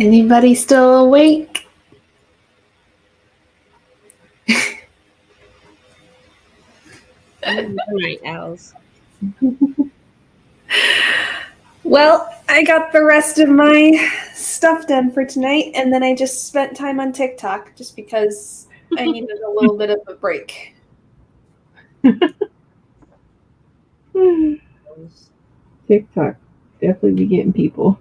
Anybody still awake? Night owls. Well, I got the rest of my stuff done for tonight, and then I just spent time on TikTok just because I needed a little bit of a break. TikTok definitely be getting people.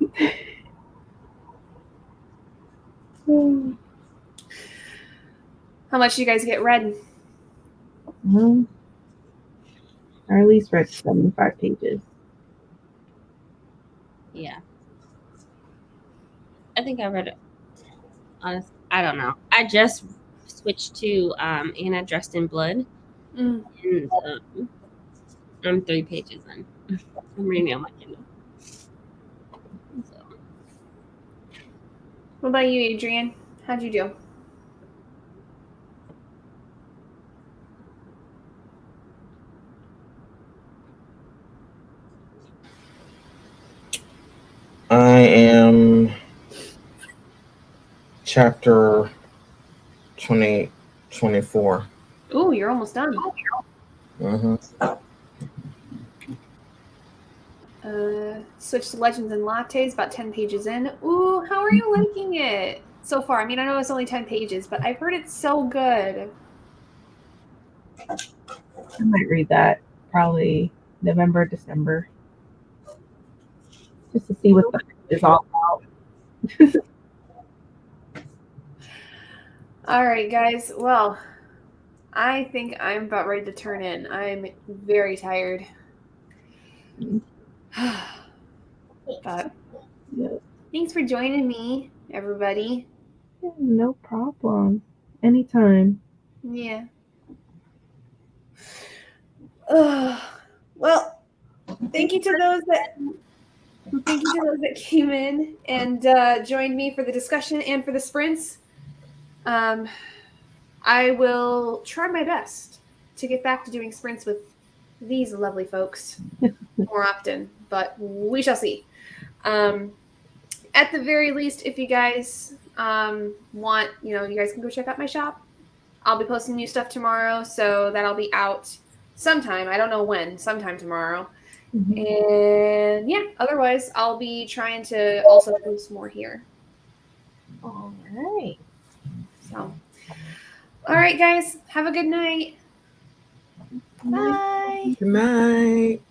How much do you guys get read? I at least read 75 pages. Yeah. I think I read it. Honestly, I don't know. I just switched to Anna Dressed in Blood. Mm. And I'm 3 pages in. I'm reading on my Kindle. So. What about you, Adrian? How'd you do? I am chapter 24. Ooh, you're almost done. Mm-hmm. Switch to Legends and Lattes, about 10 pages in. Ooh, how are you liking it so far? I mean, I know it's only 10 pages, but I've heard it's so good. I might read that probably November, December, just to see what the is all about. All right, guys. Well, I think I'm about ready to turn in. I'm very tired. But Yeah, thanks for joining me, everybody. no problem. Anytime. Yeah. Well, thank you to those that came in and joined me for the discussion and for the sprints. I will try my best to get back to doing sprints with these lovely folks more often, but we shall see. At the very least, if you guys want, you guys can go check out my shop. I'll be posting new stuff tomorrow, so that'll be out sometime. I don't know when, sometime tomorrow. Mm-hmm. And yeah, otherwise, I'll be trying to also post more here. All right. So, all right, guys, have a good night. Bye. Good night.